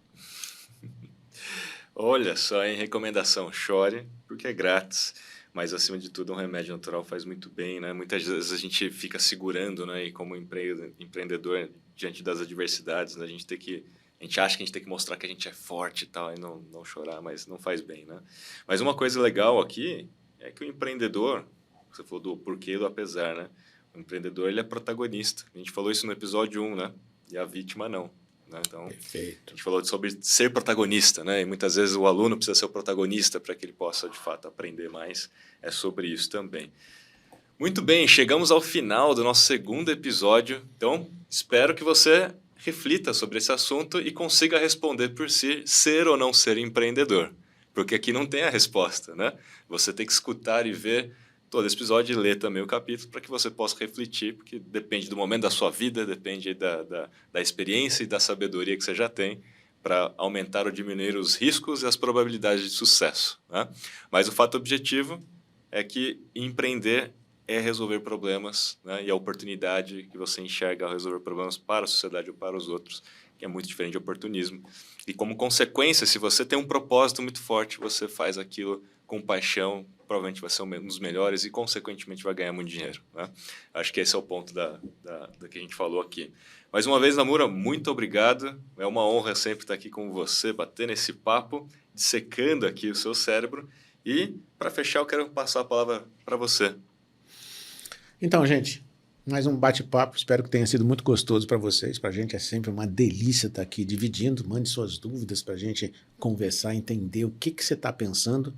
Olha só, em recomendação, chore, porque é grátis. Mas, acima de tudo, um remédio natural faz muito bem, né? Muitas vezes a gente fica segurando, né? E como empreendedor, diante das adversidades, né? A gente acha que a gente tem que mostrar que a gente é forte e tal, e não chorar, mas não faz bem, né? Mas uma coisa legal aqui é que o empreendedor, você falou do porquê e do apesar, né? O empreendedor, ele é protagonista. A gente falou isso no episódio 1, né? E a vítima não. Né? Então, perfeito. A gente falou sobre ser protagonista, né? E muitas vezes o aluno precisa ser o protagonista para que ele possa, de fato, aprender mais. É sobre isso também. Muito bem, chegamos ao final do nosso segundo episódio. Então, espero que você reflita sobre esse assunto e consiga responder por si, ser ou não ser empreendedor. Porque aqui não tem a resposta, né? Você tem que escutar e ver todo esse episódio e ler também o capítulo para que você possa refletir, porque depende do momento da sua vida, depende da experiência e da sabedoria que você já tem para aumentar ou diminuir os riscos e as probabilidades de sucesso. Né? Mas o fato objetivo é que empreender é resolver problemas, né? E a oportunidade que você enxerga ao resolver problemas para a sociedade ou para os outros, que é muito diferente de oportunismo. E como consequência, se você tem um propósito muito forte, você faz aquilo com paixão, provavelmente vai ser um dos melhores e, consequentemente, vai ganhar muito dinheiro. Né? Acho que esse é o ponto da que a gente falou aqui. Mais uma vez, Namura, muito obrigado. É uma honra sempre estar aqui com você, batendo esse papo, dissecando aqui o seu cérebro. E, para fechar, eu quero passar a palavra para você. Então, gente, Mais um bate-papo, espero que tenha sido muito gostoso para vocês. Para a gente é sempre uma delícia estar aqui dividindo. Mande suas dúvidas para a gente conversar, entender o que você está pensando.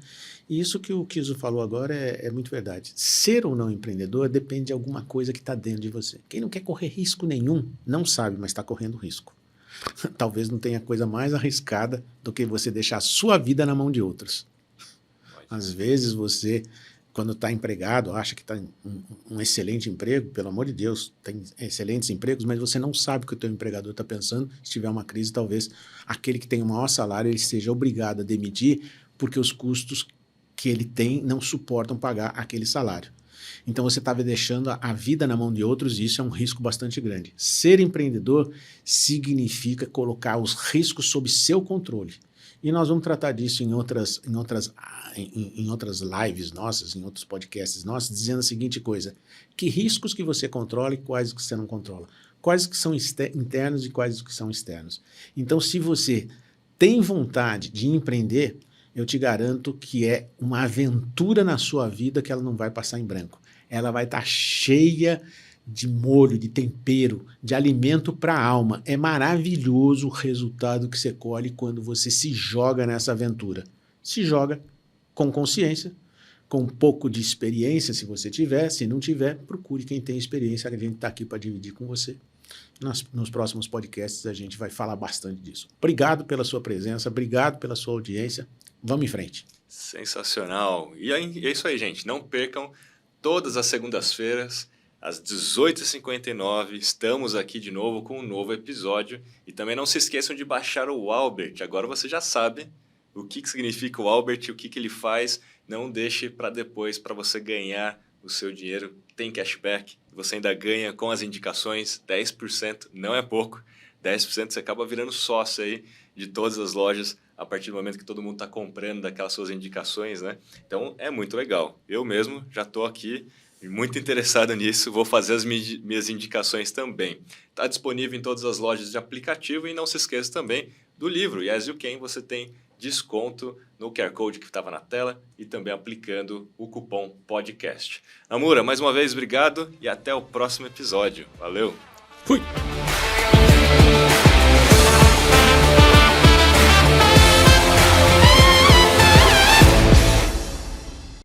E isso que o Kiso falou agora é muito verdade. Ser ou não empreendedor depende de alguma coisa que está dentro de você. Quem não quer correr risco nenhum, não sabe, mas está correndo risco. Talvez não tenha coisa mais arriscada do que você deixar a sua vida na mão de outros. Às vezes você, quando está empregado, acha que está em um excelente emprego, pelo amor de Deus, tem excelentes empregos, mas você não sabe o que o teu empregador está pensando. Se tiver uma crise, talvez aquele que tem o maior salário ele seja obrigado a demitir porque os custos que ele tem não suportam pagar aquele salário. Então você estava deixando a vida na mão de outros e isso é um risco bastante grande. Ser empreendedor significa colocar os riscos sob seu controle. E nós vamos tratar disso em outras lives nossas, em outros podcasts nossos, dizendo a seguinte coisa: que riscos que você controla e quais que você não controla? Quais que são internos e quais que são externos? Então, se você tem vontade de empreender, eu te garanto que é uma aventura na sua vida que ela não vai passar em branco. Ela vai estar cheia de molho, de tempero, de alimento para a alma. É maravilhoso o resultado que você colhe quando você se joga nessa aventura. Se joga com consciência, com um pouco de experiência, se você tiver. Se não tiver, procure quem tem experiência. A gente está aqui para dividir com você. Nos próximos podcasts a gente vai falar bastante disso. Obrigado pela sua presença, obrigado pela sua audiência. Vamos em frente. Sensacional. E é isso aí, gente. Não percam todas as segundas-feiras, às 18h59, estamos aqui de novo com um novo episódio. E também não se esqueçam de baixar o Albert. Agora você já sabe o que significa o Albert, o que ele faz. Não deixe para depois, para você ganhar o seu dinheiro. Tem cashback, você ainda ganha com as indicações, 10%, não é pouco. 10% você acaba virando sócio aí de todas as lojas a partir do momento que todo mundo está comprando daquelas suas indicações, né? Então é muito legal. Eu mesmo já estou aqui muito interessado nisso, vou fazer as minhas indicações também. Está disponível em todas as lojas de aplicativo e não se esqueça também do livro Yes You Can, você tem desconto no QR Code que estava na tela e também aplicando o cupom podcast. Namura, mais uma vez, obrigado e até o próximo episódio. Valeu! Fui!